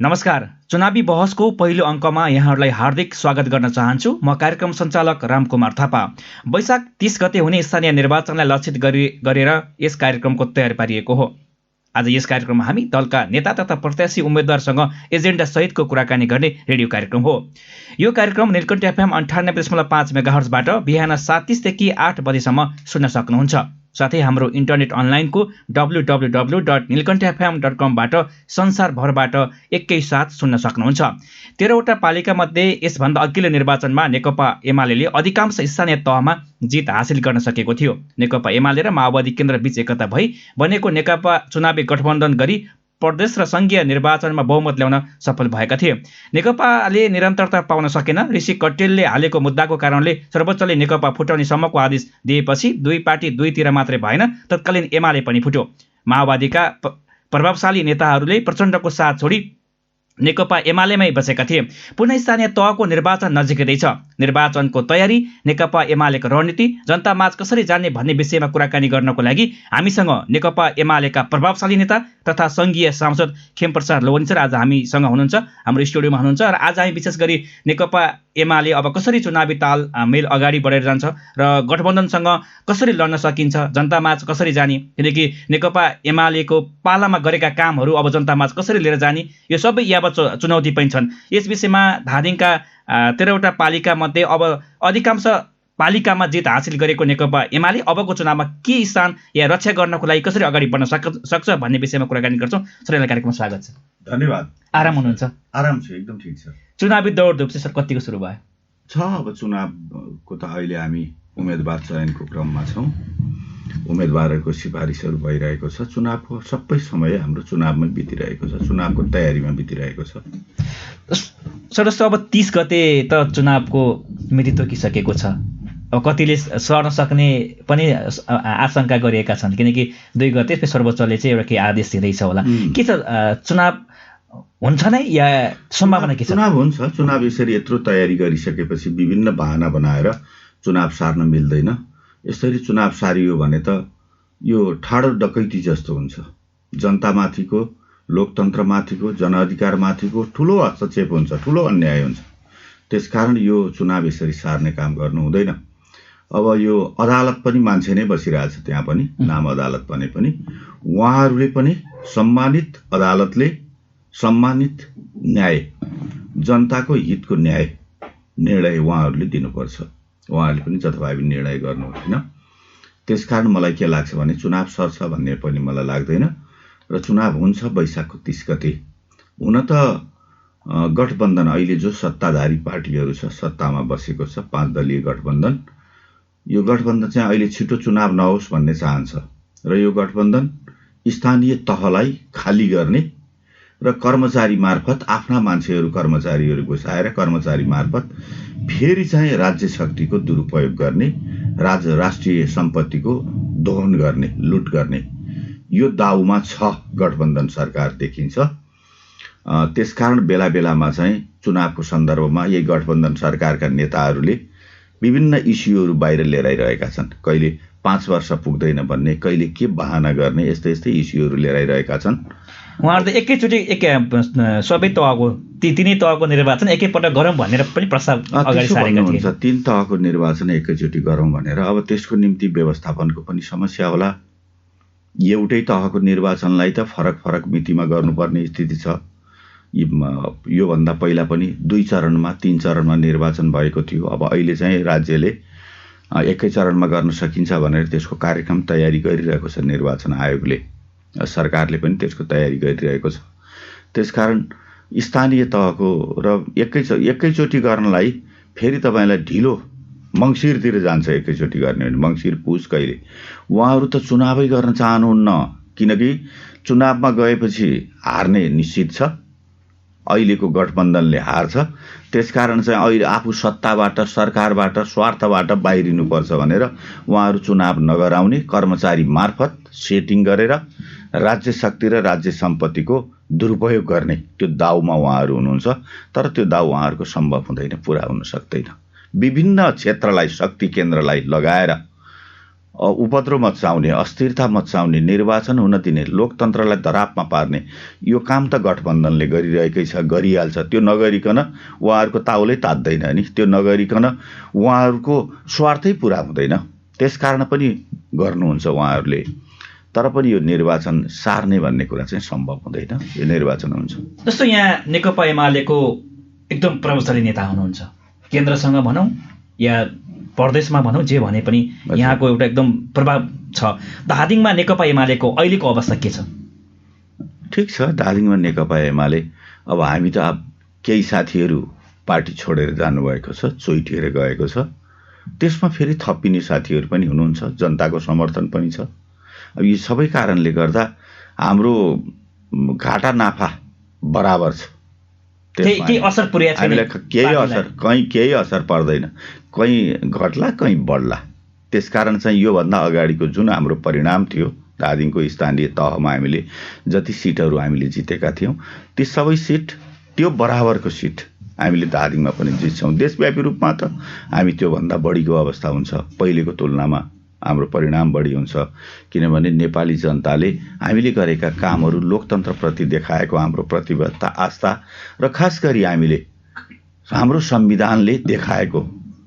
नमस्कार। चुनावी बहसको पहिलो अङ्कमा यहाँहरूलाई हार्दिक स्वागत गर्न चाहन्छु। म कार्यक्रम सञ्चालक रामकुमार थापा। वैशाख 30 गते हुने स्थानीय निर्वाचनलाई लक्षित गरेर यस कार्यक्रमको तयारी पारिएको हो। आज यस कार्यक्रममा हामी दलका नेता तथा प्रत्याशी उम्मेद्वारसँग एजेन्डा सहितको कुराकानी गर्ने रेडियो कार्यक्रम हो। यो कार्यक्रम नीलकण्ठ एफएम 98.5 मेगाहर्जबाट बिहान 7:30 देखि 8 बजेसम्म सुन्न सक्नुहुन्छ। साथै हाम्रो इन्टरनेट अनलाइनको www.nilkantfm.com बाट संसारभरबाट एकैसाथ सुन्न सक्नुहुन्छ। 13वटा पालिकामध्ये यसभन्दा अघिल्लो निर्वाचनमा नेकपा एमाले अधिकांश स्थानीय तहमा जित हासिल गर्न सकेको थियो। नेकपा एमाले र माओवादी केन्द्र बीच एकता भई बनेको नेकपा चुनावी गठबन्धन गरी प्रदेश र सङ्घीय निर्वाचनमा बहुमत ल्याउन सफल भएका थिए। नेकपाले निरन्तरता पाउन सकेन। ऋषि कटेलले हालेको मुद्दाको कारणले सर्वोच्चले नेकपा फुटाउने सम्मको आदेश दिएपछि दुई पार्टी दुईतिर मात्रै भएन, तत्कालीन एमाले पनि फुट्यो। माओवादीका प्रभावशाली नेताहरूले प्रचण्डको साथ छोडी नेकपा एमालेमै बसेका थिए। पुनः स्थानीय तहको निर्वाचन नजिकै छ। निर्वाचनको तयारी, नेकपा एमालेको रणनीति, जनतामाझ कसरी जाने भन्ने विषयमा कुराकानी गर्नको लागि हामीसँग नेकपा एमालेका प्रभावशाली नेता तथा सङ्घीय सांसद खेमप्रसाद लोहनी सर आज हामीसँग हुनुहुन्छ, हाम्रो स्टुडियोमा हुनुहुन्छ। र आज हामी विशेष गरी नेकपा एमाले अब कसरी चुनावी तालमेल अगाडि बढेर जान्छ र गठबन्धनसँग कसरी लड्न सकिन्छ, जनतामाझ कसरी जाने, किनकि नेकपा एमालेको पालामा गरेका कामहरू अब जनतामाझ कसरी लिएर जाने, यो सबै यावत चुनौती पनि छन्। यस विषयमा धादिङका 13वटा पालिका मध्ये अब अधिकांश पालिकामा जित हासिल गरेको नेकपा एमाले अबको चुनावमा के स्थान या रक्षा गर्नको लागि कसरी अगाडि बढ्न सक्छ भन्ने विषयमा कुराकानी गर्छौँ। सरलाई कार्यक्रममा स्वागत छ। धन्यवाद। आराम हुनुहुन्छ? आराम छु, एकदम ठिक छ। चुनावी दौडधुप चाहिँ सर कतिको सुरु भयो? अब चुनावको त अहिले हामी उम्मेदवार चयनको क्रममा छौँ। उम्मेदवारहरूको सिफारिसहरू भइरहेको छ। चुनावको सबै समय हाम्रो चुनावमै बितिरहेको छ, चुनावको तयारीमा बितिरहेको छ। सर जस्तो अब 30 गते त चुनावको मिति तोकिसकेको छ। अब कतिले सर्न सक्ने पनि आशंका गरिएका छन्, किनकि 2 गते सर्वोच्चले चाहिँ एउटा केही आदेश दिँदैछ होला। के छ, चुनाव हुन्छ नै या सम्भावना के छ? चुनाव हुन्छ। चुनाव यसरी यत्रो तयारी गरिसकेपछि विभिन्न बहाना बनाएर चुनाव सार्न मिल्दैन। यसरी चुनाव सारियो भने त यो ठाडो डकैती जस्तो हुन्छ। जनतामाथिको, लोकतन्त्रमाथिको, जनअधिकारमाथिको ठुलो हस्तक्षेप हुन्छ, ठुलो अन्याय हुन्छ। त्यसकारण यो चुनाव यसरी सार्ने काम गर्नु हुँदैन। अब यो अदालत पनि मान्छे नै बसिरहेछ, त्यहाँ पनि नाम अदालत भने पनि उहाँहरूले पनि सम्मानित अदालतले सम्मानित न्याय, जनताको हितको न्याय निर्णय उहाँहरूले दिनुपर्छ। उहाँहरूले पनि जथाभावी निर्णय गर्नु हुँदैन। त्यसकारण मलाई के लाग्छ भने चुनाव सर्छ भन्ने पनि मलाई लाग्दैन र चुनाव हुन्छ वैशाखको 30 गते। हुन त गठबन्धन अहिले जो सत्ताधारी पार्टीहरू छ, सत्तामा बसेको छ 5 दलीय गठबन्धन, यो गठबन्धन चाहिँ अहिले छिटो चुनाव नहोस् भन्ने चाहन्छ र यो गठबन्धन स्थानीय तहलाई खाली गर्ने र कर्मचारी मार्फत आफ्ना मान्छेहरू कर्मचारीहरू घुसाएर कर्मचारी मार्फत फेरि चाहिँ राज्य शक्तिको दुरुपयोग गर्ने, राष्ट्रिय सम्पत्तिको दोहन गर्ने, लुट गर्ने यो दाउमा छ गठबन्धन सरकार देखिन्छ। त्यसकारण बेला बेलामा चाहिँ चुनावको सन्दर्भमा यही गठबन्धन सरकारका नेताहरूले विभिन्न इस्युहरू बाहिर लिएर आइरहेका छन्। कहिले 5 वर्ष पुग्दैन भन्ने, कहिले के बहाना गर्ने, यस्तै यस्तै इस्युहरू लिएर आइरहेका छन्। उहाँहरू त एकैचोटि सबै तहको तिनै तहको निर्वाचन एकैपल्ट गरौँ भनेर पनि प्रस्ताव अगाडि सारेका थिए। 3 तहको निर्वाचन एकैचोटि गरौँ भनेर। अब त्यसको निम्ति व्यवस्थापनको पनि समस्या होला। एउटै तहको निर्वाचनलाई त फरक फरक मितिमा गर्नुपर्ने स्थिति छ। योभन्दा पहिला पनि 2 चरणमा 3 चरणमा निर्वाचन भएको थियो। अब अहिले चाहिँ राज्यले एकै चरणमा गर्न सकिन्छ भनेर त्यसको कार्यक्रम तयारी गरिरहेको छ। निर्वाचन आयोगले, सरकारले पनि त्यसको तयारी गरिरहेको छ। त्यसकारण स्थानीय तहको र एकैचोटि गर्नलाई फेरि तपाईँलाई ढिलो मङ्सिरतिर जान्छ। एकैचोटि गर्ने भने मङ्सिर पुस कहिले। उहाँहरू त चुनावै गर्न चाहनुहुन्न, किनकि चुनावमा गएपछि हार्ने निश्चित छ। अहिलेको गठबन्धनले हार्छ। त्यसकारण चाहिँ अहिले आफू सत्ताबाट, सरकारबाट, स्वार्थबाट बाहिरिनुपर्छ भनेर उहाँहरू चुनाव नगराउने, कर्मचारी मार्फत सेटिङ गरेर राज्य शक्ति र राज्य सम्पत्तिको दुरुपयोग गर्ने त्यो दाउमा उहाँहरू हुनुहुन्छ। तर त्यो दाउ उहाँहरूको सम्भव हुँदैन, पुरा हुन सक्दैन। विभिन्न क्षेत्रलाई, शक्ति केन्द्रलाई लगाएर उपद्रव मचाउने, अस्थिरता मचाउने, निर्वाचन हुन दिने, लोकतन्त्रलाई धरापमा पार्ने यो काम त गठबन्धनले गरिरहेकै छ, गरिहाल्छ। त्यो नगरिकन उहाँहरूको ताउलै तात्दैन नि, त्यो नगरिकन उहाँहरूको स्वार्थै पुरा हुँदैन। त्यसकारण पनि गर्नुहुन्छ उहाँहरूले। तर पनि यो निर्वाचन सार्ने भन्ने कुरा चाहिँ सम्भव हुँदैन। यो निर्वाचन हुन्छ। जस्तो यहाँ नेकपा एमालेको एकदम प्रभावशाली नेता हुनुहुन्छ, केन्द्रसँग भनौँ या प्रदेशमा भनौँ, जे भने पनि यहाँको एउटा एकदम प्रभाव छ। धादिङमा नेकपा एमालेको अहिलेको अवस्था के छ? ठिक छ, धादिङमा नेकपा एमाले अब हामी त अब केही साथीहरू पार्टी छोडेर जानुभएको छ, चोइटिएर गएको छ। त्यसमा फेरि थपिने साथीहरू पनि हुनुहुन्छ, जनताको समर्थन पनि छ। अब यी सबै कारणले गर्दा हाम्रो घाटा नाफा बराबर छ। केही असर पुर्याएको छैन हामीलाई, केही असर पर्दैन, कहीँ घट्ला कहीँ बढ्ला। त्यसकारण चाहिँ योभन्दा अगाडिको जुन हाम्रो परिणाम थियो धादिङको स्थानीय तहमा हामीले जति सिटहरू हामीले जितेका थियौँ ती सबै सिट त्यो बराबरको सिट हामीले धादिङमा पनि जित्छौँ। देशव्यापी रूपमा त हामी त्योभन्दा बढीको अवस्था हुन्छ, पहिलेको तुलनामा हाम्रो परिणाम बढी हुन्छ। किनभने नेपाली जनताले हामीले गरेका कामहरू, लोकतन्त्रप्रति देखाएको हाम्रो प्रतिबद्धता, आस्था र खास गरी हामीले हाम्रो संविधानले देखाएको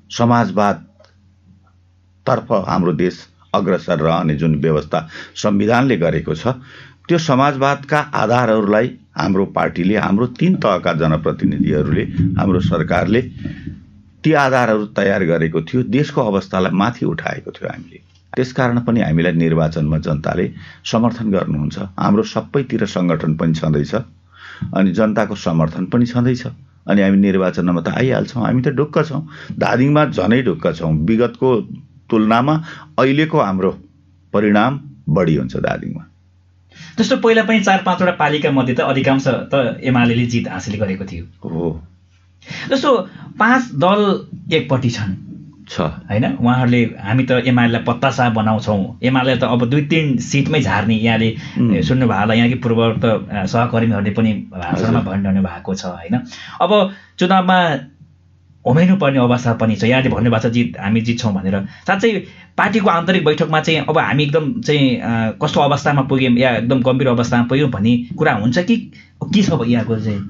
समाजवाद तर्फ हाम्रो देश अग्रसर रहने जुन व्यवस्था संविधानले गरेको छ, त्यो समाजवादका आधारहरूलाई हाम्रो पार्टीले, हाम्रो 3 तहका जनप्रतिनिधिहरूले, हाम्रो सरकारले ती आधारहरू तयार गरेको थियो, देशको अवस्थालाई माथि उठाएको थियो हामीले। त्यसकारण पनि हामीलाई निर्वाचनमा जनताले समर्थन गर्नुहुन्छ। हाम्रो सबैतिर सङ्गठन पनि छँदैछ अनि जनताको समर्थन पनि छँदैछ अनि हामी निर्वाचनमा त आइहाल्छौँ। हामी त ढुक्क छौँ, धादिङमा झनै ढुक्क छौँ। विगतको तुलनामा अहिलेको हाम्रो परिणाम बढी हुन्छ धादिङमा। जस्तो पहिला पनि 4-5 वटा पालिका मध्ये त अधिकांश त एमालेले जित हासिल गरेको थियो। हो, जस्तो 5 दल एकपट्टि छन् हैन, उहाँहरूले हामी त एमालेलाई पत्तासा बनाउँछौँ, एमाले त अब 2-3 सिटमै झार्ने यहाँले सुन्नुभयो होला। यहाँकै पूर्ववर्त सहकर्मीहरूले पनि भाषणमा भनिरहनु भएको छ हैन। अब चुनावमा होमिनुपर्ने अवस्था पनि छ। यहाँले भन्नुभएको छ जित हामी जित्छौँ भनेर। साँच्चै पार्टीको आन्तरिक बैठकमा चाहिँ अब हामी एकदम चाहिँ कस्तो अवस्थामा पुग्यौँ या एकदम गम्भीर अवस्थामा पुग्यौँ भन्ने कुरा हुन्छ कि के छ यहाँको चाहिँ?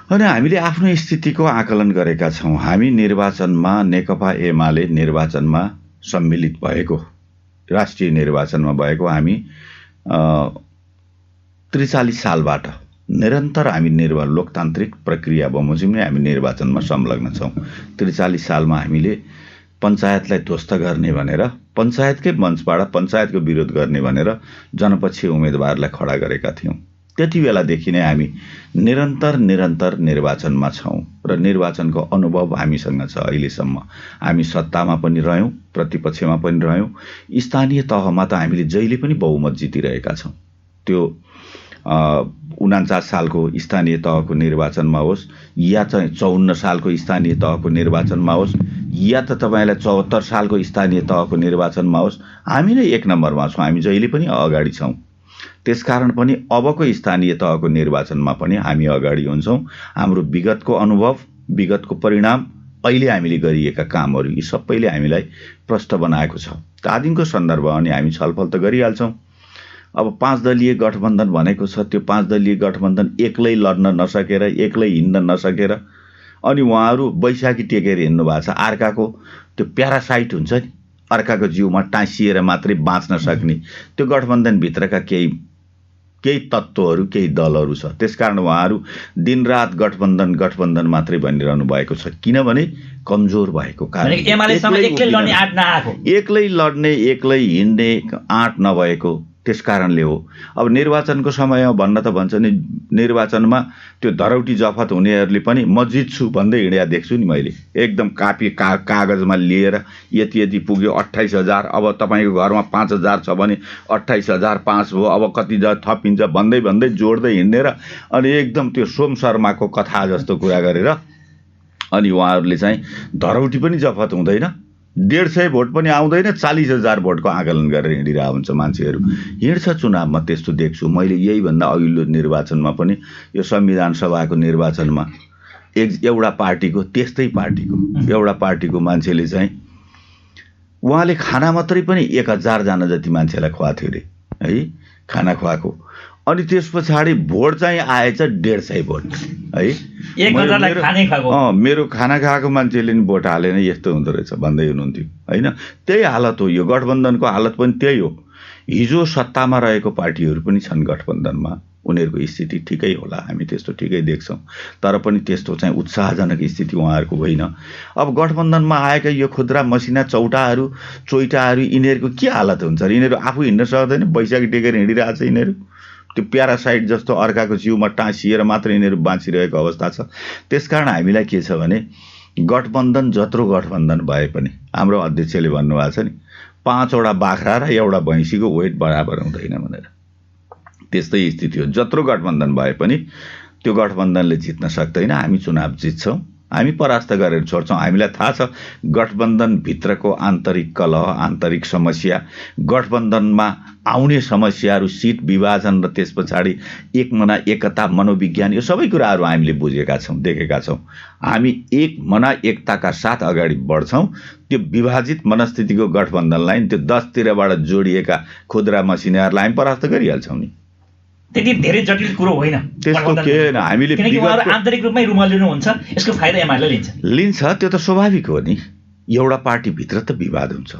होइन, हामीले आफ्नो स्थितिको आकलन गरेका छौँ। हामी निर्वाचनमा, नेकपा एमाले निर्वाचनमा सम्मिलित भएको, राष्ट्रिय निर्वाचनमा भएको हामी 43 सालबाट निरन्तर हामी लोकतान्त्रिक प्रक्रिया बमोजिम नै हामी निर्वाचनमा संलग्न छौँ। 43 सालमा हामीले पञ्चायतलाई ध्वस्त गर्ने भनेर, पञ्चायतकै मञ्चबाट पञ्चायतको विरोध गर्ने भनेर जनपक्षीय उम्मेदवारलाई खडा गरेका थियौँ। त्यति बेलादेखि नै हामी निरन्तर निर्वाचनमा छौँ र निर्वाचनको अनुभव हामीसँग छ। अहिलेसम्म हामी सत्तामा पनि रह्यौँ, प्रतिपक्षमा पनि रह्यौँ। स्थानीय तहमा त हामीले जहिले पनि बहुमत जितिरहेका छौँ। त्यो 49 सालको स्थानीय तहको निर्वाचनमा होस् या चाहिँ 54 सालको स्थानीय तहको निर्वाचनमा होस् या त तपाईँलाई 74 सालको स्थानीय तहको निर्वाचनमा होस्, हामी नै 1 नम्बरमा छौँ। हामी जहिले पनि अगाडि छौँ। त्यसकारण पनि अबको स्थानीय तहको निर्वाचनमा पनि हामी अगाडि हुन्छौँ। हाम्रो विगतको अनुभव, विगतको परिणाम, अहिले हामीले गरिएका कामहरू यी सबैले हामीलाई प्रष्ट बनाएको छ। धादिङको सन्दर्भमा अनि हामी छलफल त गरिहाल्छौँ। अब 5 दलीय गठबन्धन भनेको छ, त्यो 5 दलीय गठबन्धन एक्लै लड्न नसकेर, एक्लै हिँड्न नसकेर अनि उहाँहरू बैशाखी टेकेर हिँड्नु भएको छ। अर्काको त्यो प्यारासाइट हुन्छ नि, अर्काको जिउमा टाँसिएर मात्रै बाँच्न सक्ने त्यो गठबन्धनभित्रका केही तत्त्वहरू, केही दलहरू छ। त्यसकारण उहाँहरू दिनरात गठबन्धन मात्रै भनिरहनु भएको छ। किनभने कमजोर भएको कारण, एक्लै लड्ने, एक्लै हिँड्ने आँट नभएको त्यस कारणले हो। अब निर्वाचनको समयमा भन्न त भन्छ नि, निर्वाचनमा त्यो धरौटी जफत हुनेहरूले पनि म जित्छु भन्दै हिँडेका देख्छु नि मैले। एकदम कागजमा लिएर यति पुग्यो 28,000, अब तपाईँको घरमा 5,000 छ भने 28,005 भयो, अब कति थपिन्छ भन्दै जोड्दै हिँडेर अनि एकदम त्यो सोम शर्माको कथा जस्तो कुरा गरेर अनि उहाँहरूले चाहिँ धरौटी पनि जफत हुँदैन, 150 भोट पनि आउँदैन, 40,000 भोटको आकलन गरेर हिँडिरहेको हुन्छ मान्छेहरू। हिँड्छ चुनावमा, त्यस्तो देख्छु मैले। यही भन्दा अघिल्लो निर्वाचनमा पनि, यो संविधान सभाको निर्वाचनमा एउटा पार्टीको, त्यस्तै पार्टीको एउटा पार्टीको मान्छेले चाहिँ उहाँले खाना मात्रै पनि 1000 जना जति मान्छेलाई खुवाएको थियो अरे है, खाना खुवाएको। अनि त्यस पछाडि भोट चाहिँ आएछ 150 भोट है। 1000लाई खाने खाएको। मेरो खाना खाएको मान्छेले नि भोट हालेन, यस्तो हुँदो रहेछ भन्दै हुनुहुन्थ्यो होइन। त्यही हालत हो, यो गठबन्धनको हालत पनि त्यही हो। हिजो सत्तामा रहेको पार्टीहरू पनि छन् गठबन्धनमा, उनीहरूको स्थिति ठिकै होला, हामी त्यस्तो ठिकै देख्छौँ, तर पनि त्यस्तो चाहिँ उत्साहजनक स्थिति उहाँहरूको होइन। अब गठबन्धनमा आएका यो खुद्रा मसिना चौटाहरू चोइटाहरू यिनीहरूको के हालत हुन्छ? यिनीहरू आफू हिँड्न सक्दैन, बैशाखी टेकेर हिँडिरहेछ यिनीहरू। त्यो प्यारासाइट जस्तो अर्काको जिउमा टाँसिएर मात्र यिनीहरू बाँचिरहेको अवस्था छ। त्यसकारण हामीलाई के छ भने गठबन्धन जत्रो गठबन्धन भए पनि हाम्रो अध्यक्षले भन्नुभएको छ नि 5 वटा बाख्रा र एउटा भैँसीको वेट बराबर हुँदैन भनेर। त्यस्तै स्थिति हो। जत्रो गठबन्धन भए पनि त्यो गठबन्धनले जित्न सक्दैन। हामी चुनाव जित्छौँ, हामी परास्त गरेर छोड्छौँ। हामीलाई थाहा छ गठबन्धनभित्रको आन्तरिक कलह, आन्तरिक समस्या, गठबन्धनमा आउने समस्याहरू, सिट विभाजन र त्यस पछाडि एकमना एकता मनोविज्ञान, यो सबै कुराहरू हामीले बुझेका छौँ, देखेका छौँ। हामी एकमना एकताका साथ अगाडि बढ्छौँ। त्यो विभाजित मनस्थितिको गठबन्धनलाई त्यो 10 तिरबाट जोडिएका खुद्रा मसिनाहरूलाई हामी परास्त गरिहाल्छौँ नि। त्यति धेरै जटिल कुरो होइन त्यस्तो के होइन। हामीले किनकि उहाँहरू आन्तरिक रूपमै रुमलिनु हुन्छ, यसको फाइदा एमाले लिन्छ। त्यो त स्वाभाविक हो नि। एउटा पार्टीभित्र त विवाद हुन्छ,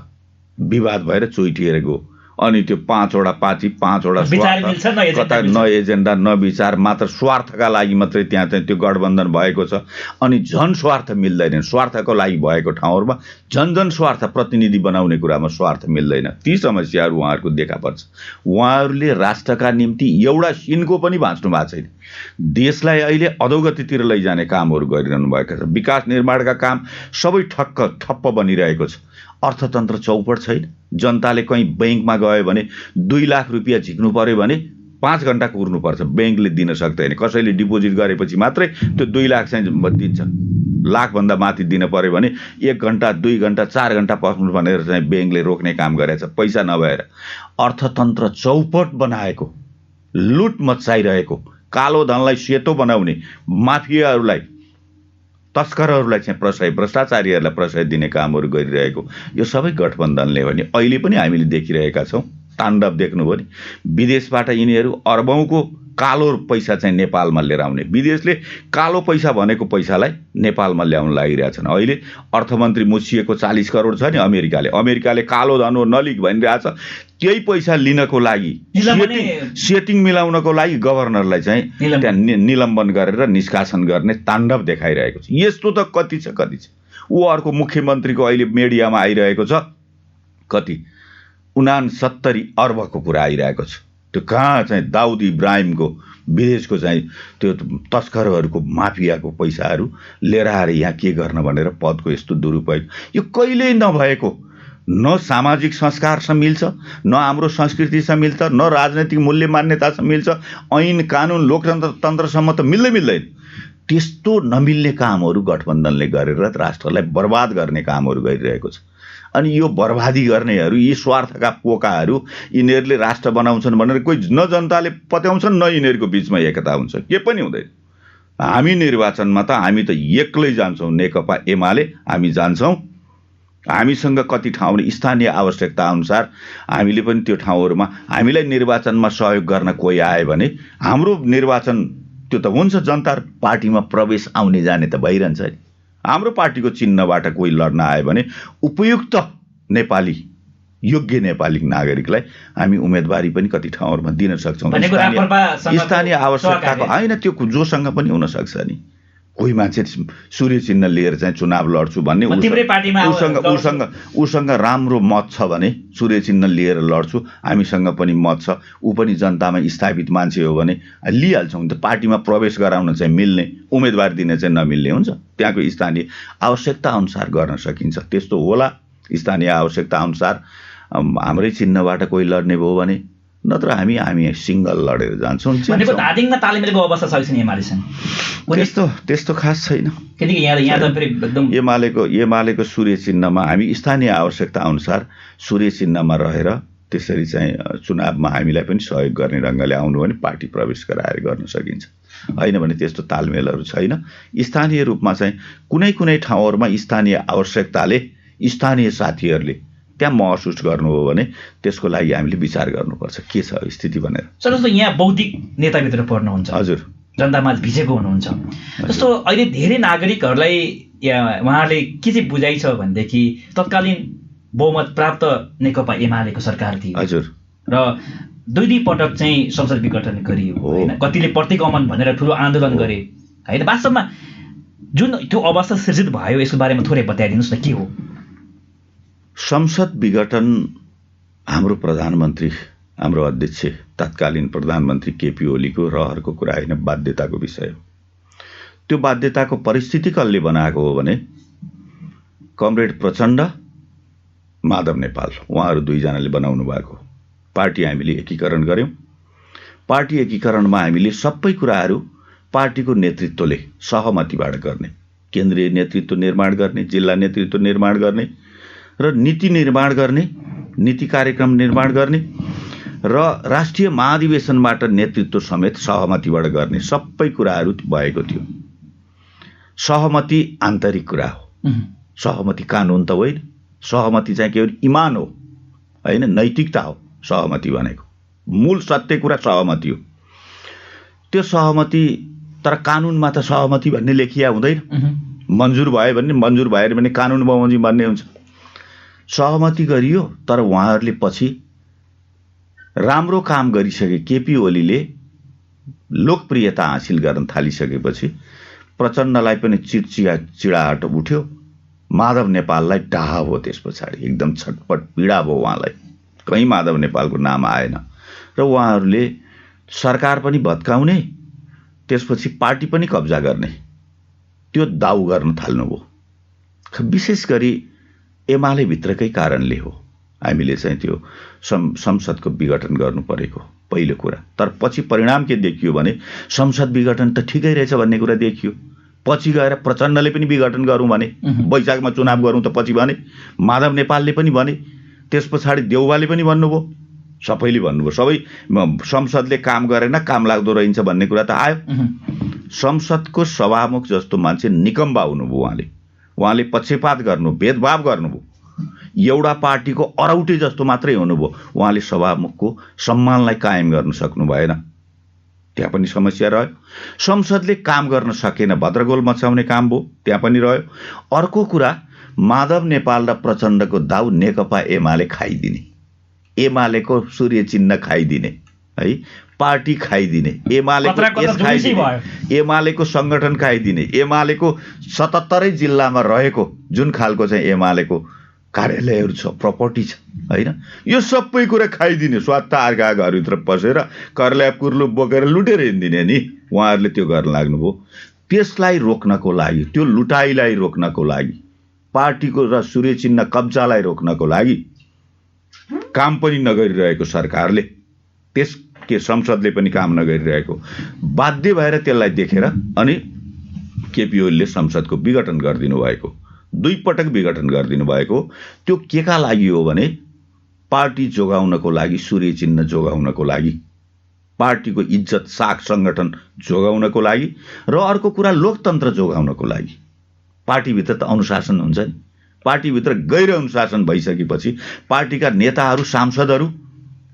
विवाद भएर चोइटिएर गयो। अनि त्यो 5 वटा पार्टी 5 वटा स्वार्थ, कता न एजेन्डा न विचार, मात्र स्वार्थका लागि मात्रै त्यहाँ चाहिँ त्यो गठबन्धन भएको छ। अनि झन स्वार्थ मिल्दैन। स्वार्थको लागि भएको ठाउँहरूमा झन स्वार्थ प्रतिनिधि बनाउने कुरामा स्वार्थ मिल्दैन। ती समस्याहरू उहाँहरूको देखा पर्छ। उहाँहरूले राष्ट्रका निम्ति एउटा सिनको पनि बाँच्नु भएको छैन। देशलाई अहिले अधोगतितिर लैजाने कामहरू गरिरहनु भएको छ। विकास निर्माणका काम सबै ठप्प बनिरहेको छ। अर्थतन्त्र चौपट छैन। जनताले कहीँ बैंकमा गयो भने 2 लाख रुपियाँ झिक्नु पर्यो भने 5 घण्टा कुर्नुपर्छ, बैंकले दिन सक्दैन। कसैले डिपोजिट गरेपछि मात्रै त्यो 2 लाख चाहिँ दिन्छ। लाखभन्दा माथि दिन पर्यो भने 1 घण्टा 2 घण्टा 4 घण्टा पस्नु भनेर चाहिँ बैंकले रोक्ने काम गरेछ, पैसा नभएर। अर्थतन्त्र चौपट बनाएको, लुट मचाइरहेको, कालो धनलाई सेतो बनाउने, माफियाहरूलाई, तस्करहरूलाई चाहिँ प्रशय, भ्रष्टाचारीहरूलाई प्रशय दिने कामहरू गरिरहेको यो सबै गठबन्धनले हो नि। अहिले पनि हामीले देखिरहेका छौँ। ताण्डव देख्नुभयो नि। विदेशबाट यिनीहरू अर्बौंको कालो पैसा चाहिँ नेपालमा लिएर आउने, विदेशले कालो पैसा भनेको पैसालाई नेपालमा ल्याउन लागिरहेछन्। अहिले अर्थमन्त्री मुछिएको 40 करोड छ नि अमेरिकाले कालो धन हो नलिक भनिरहेछ। त्यही पैसा लिनको लागि सेटिङ मिलाउनको लागि गभर्नरलाई चाहिँ त्यहाँ निलम्बन गरेर निष्कासन गर्ने ताण्डव देखाइरहेको छ। यस्तो त कति छ। ऊ अर्को मुख्यमन्त्रीको अहिले मिडियामा आइरहेको छ कति 69 अर्बको कुरा आइरहेको छ। त्यो कहाँ चाहिँ दाउद इब्राहिमको विदेशको चाहिँ त्यो तस्करहरूको माफियाको पैसाहरू लिएर आएर यहाँ के गर्न भनेर पदको यस्तो दुरुपयोग, यो कहिल्यै नभएको। न सामाजिक संस्कारसँग मिल्छ, न हाम्रो संस्कृतिसँग मिल्छ, न राजनैतिक मूल्य मान्यतासँग मिल्छ। ऐन कानुन लोकतन्त्रसम्म त मिल्दैन। त्यस्तो नमिल्ने कामहरू गठबन्धनले गरेर राष्ट्रलाई बर्बाद गर्ने कामहरू गरिरहेको छ। अनि यो बर्बादी गर्नेहरू, यी स्वार्थका पोकाहरू, यिनीहरूले राष्ट्र बनाउँछन् भनेर कोही न जनताले पत्याउँछन्, न यिनीहरूको बिचमा एकता हुन्छ, के पनि हुँदैन। हामी निर्वाचनमा त हामी त एक्लै जान्छौँ। नेकपा एमाले हामी जान्छौँ। हामीसँग कति ठाउँमा स्थानीय आवश्यकता अनुसार हामीले पनि त्यो ठाउँहरूमा हामीलाई निर्वाचनमा सहयोग गर्न कोही आयो भने हाम्रो निर्वाचन त्यो त हुन्छ। जनता पार्टीमा प्रवेश आउने जाने त भइरहन्छ नि। हाम्रो पार्टीको चिन्हबाट कोही लड्न आयो भने उपयुक्त नेपाली, योग्य नेपाली नागरिकलाई हामी उम्मेदवारी पनि कति ठाउँहरूमा दिन सक्छौँ। स्थानीय आवश्यकताको होइन, त्यो जोसँग पनि हुनसक्छ नि। कोही मान्छे सूर्य चिन्ह लिएर चाहिँ चुनाव लड्छु भन्ने, उसँग राम्रो मत छ भने सूर्य चिन्ह लिएर लड्छु, हामीसँग पनि मत छ, ऊ पनि जनतामा स्थापित मान्छे हो भने लिइहाल्छौँ नि त। पार्टीमा प्रवेश गराउन चाहिँ मिल्ने, उम्मेदवार दिन चाहिँ नमिल्ने हुन्छ। त्यहाँको स्थानीय आवश्यकता अनुसार गर्न सकिन्छ। त्यस्तो होला। स्थानीय आवश्यकता अनुसार हाम्रै चिन्हबाट कोही लड्ने भयो भने, नत्र हामी सिङ्गल लडेर जान्छौँ। धादिङमा तालमेलको अवस्था छ एमालेसँग? त्यस्तो खास छैन। किनकि यहाँ त फेरि एकदम एमालेको सूर्य चिन्हमा हामी स्थानीय आवश्यकता अनुसार सूर्य चिन्हमा रहेर त्यसरी चाहिँ चुनावमा हामीलाई पनि सहयोग गर्ने ढङ्गले आउनु भने पार्टी प्रवेश गराएर गर्न सकिन्छ। होइन भने त्यस्तो तालमेलहरू छैन। स्थानीय रूपमा चाहिँ कुनै ठाउँहरूमा स्थानीय आवश्यकताले स्थानीय साथीहरूले त्यहाँ महसुस गर्नु हो भने त्यसको लागि हामीले विचार गर्नुपर्छ के छ स्थिति भनेर। जस्तो यहाँ बौद्धिक नेताभित्र पर्नुहुन्छ, हजुर, जनतामाझ भिजेको हुनुहुन्छ। जस्तो अहिले धेरै नागरिकहरूलाई उहाँहरूले के चाहिँ बुझाइ छ भनेदेखि तत्कालीन बहुमत प्राप्त नेकपा एमालेको सरकार थियो। हजुर, र दुई पटक चाहिँ संसद विघटन गरियो होइन, कतिले प्रतिगमन भनेर ठुलो आन्दोलन गरे होइन। वास्तवमा जुन त्यो अवस्था सृजित भयो यसको बारेमा थोरै बताइदिनुहोस् न, के हो संसद विघटन? हाम्रो प्रधानमन्त्री, हाम्रो अध्यक्ष तत्कालीन प्रधानमन्त्री केपी ओलीको रहरको कुरा होइन, बाध्यताको विषय हो। त्यो बाध्यताको परिस्थिति कसले बनाएको हो भने कमरेड प्रचण्ड, माधव नेपाल, उहाँहरू दुईजनाले बनाउनु भएको। पार्टी हामीले एकीकरण गऱ्यौँ। पार्टी एकीकरणमा हामीले सबै कुराहरू पार्टीको नेतृत्वले सहमतिबाट गर्ने, केन्द्रीय नेतृत्व निर्माण गर्ने, जिल्ला नेतृत्व निर्माण गर्ने र नीति निर्माण गर्ने, नीति कार्यक्रम निर्माण गर्ने र राष्ट्रिय महाधिवेशनबाट नेतृत्व समेत सहमतिबाट गर्ने सबै कुराहरू भएको थियो। सहमति आन्तरिक कुरा हो, सहमति कानुन त होइन। सहमति चाहिँ केवल इमान हो होइन, नैतिकता हो सहमति भनेको। मूल सत्य कुरा सहमति हो। त्यो सहमति, तर कानुनमा त सहमति भन्ने लेखिया हुँदैन। मन्जुर भयो भने मन्जुर भएन भने कानुन बमोजिम भन्ने हुन्छ। सहमति गरियो, तर उहाँहरूले पछि राम्रो काम गरिसके केपी ओलीले लोकप्रियता हासिल गर्न थालिसकेपछि प्रचण्डलाई पनि चिडाहट उठ्यो, माधव नेपाललाई डाहा भयो। त्यस पछाडि एकदम छटपट पीडा भयो उहाँलाई, कहीँ माधव नेपालको नाम आएन र उहाँहरूले सरकार पनि भत्काउने, त्यसपछि पार्टी पनि कब्जा गर्ने, त्यो दाउ गर्न थाल्नुभयो। विशेष गरी एमाले भित्रकै कारणले हो हामीले चाहिँ त्यो संसदको विघटन गर्नु परेको पहिलो कुरा। तर पछि परिणाम के देखियो भने संसद विघटन त ठिकै रहेछ भन्ने कुरा देखियो। पछि गएर प्रचण्डले पनि विघटन गरौँ भने, वैशाखमा चुनाव गरौँ त पछि भने, माधव नेपालले पनि भने, त्यस पछाडि देउवाले पनि भन्नुभयो, सबैले भन्नुभयो। सबै संसदले काम गरेन, काम लाग्दो रहन्छ भन्ने कुरा त आयो। संसदको सभामुख जस्तो मान्छे निकम्बा हुनुभयो उहाँले पक्षपात गर्नु, भेदभाव गर्नुभयो। एउटा पार्टीको अरौटे जस्तो मात्रै हुनुभयो। उहाँले सभामुखको सम्मानलाई कायम गर्न सक्नु भएन, त्यहाँ पनि समस्या रह्यो। संसदले काम गर्न सकेन, भद्रगोल मचाउने काम भयो, त्यहाँ पनि रह्यो। अर्को कुरा, माधव नेपाल र प्रचण्डको दाउ नेकपा एमाले खाइदिने, एमालेको सूर्य चिन्ह खाइदिने है, पार्टी खाइदिने, एमालेको संगठन खाइदिने, एमालेको 77 जिल्लामा रहेको जुन खालको चाहिँ एमालेको कार्यालयहरू छ, प्रपर्टी छ होइन, यो सबै कुरा खाइदिने, स्वार्थ अर्का घरभित्र पसेर कर्ल्याप कुर्लुप बोकेर लुटेर हिँडिदिने नि उहाँहरूले त्यो गर्न लाग्नुभयो। त्यसलाई रोक्नको लागि, त्यो लुटाइलाई रोक्नको लागि, पार्टीको र सूर्य चिन्ह कब्जालाई रोक्नको लागि काम पनि नगरिरहेको सरकारले, के संसदले पनि काम नगरिरहेको, बाध्य भएर त्यसलाई देखेर अनि केपी ओलीले संसदको विघटन गरिदिनु भएको, 2 पटक विघटन गरिदिनु भएको। त्यो केका लागि हो भने पार्टी जोगाउनको लागि, सूर्य चिन्ह जोगाउनको लागि, पार्टीको इज्जत साख संगठन जोगाउनको लागि र अर्को कुरा लोकतन्त्र जोगाउनको लागि। पार्टीभित्र त अनुशासन हुन्छ नि, पार्टीभित्र गैर अनुशासन भइसकेपछि पार्टीका नेताहरू, सांसदहरू,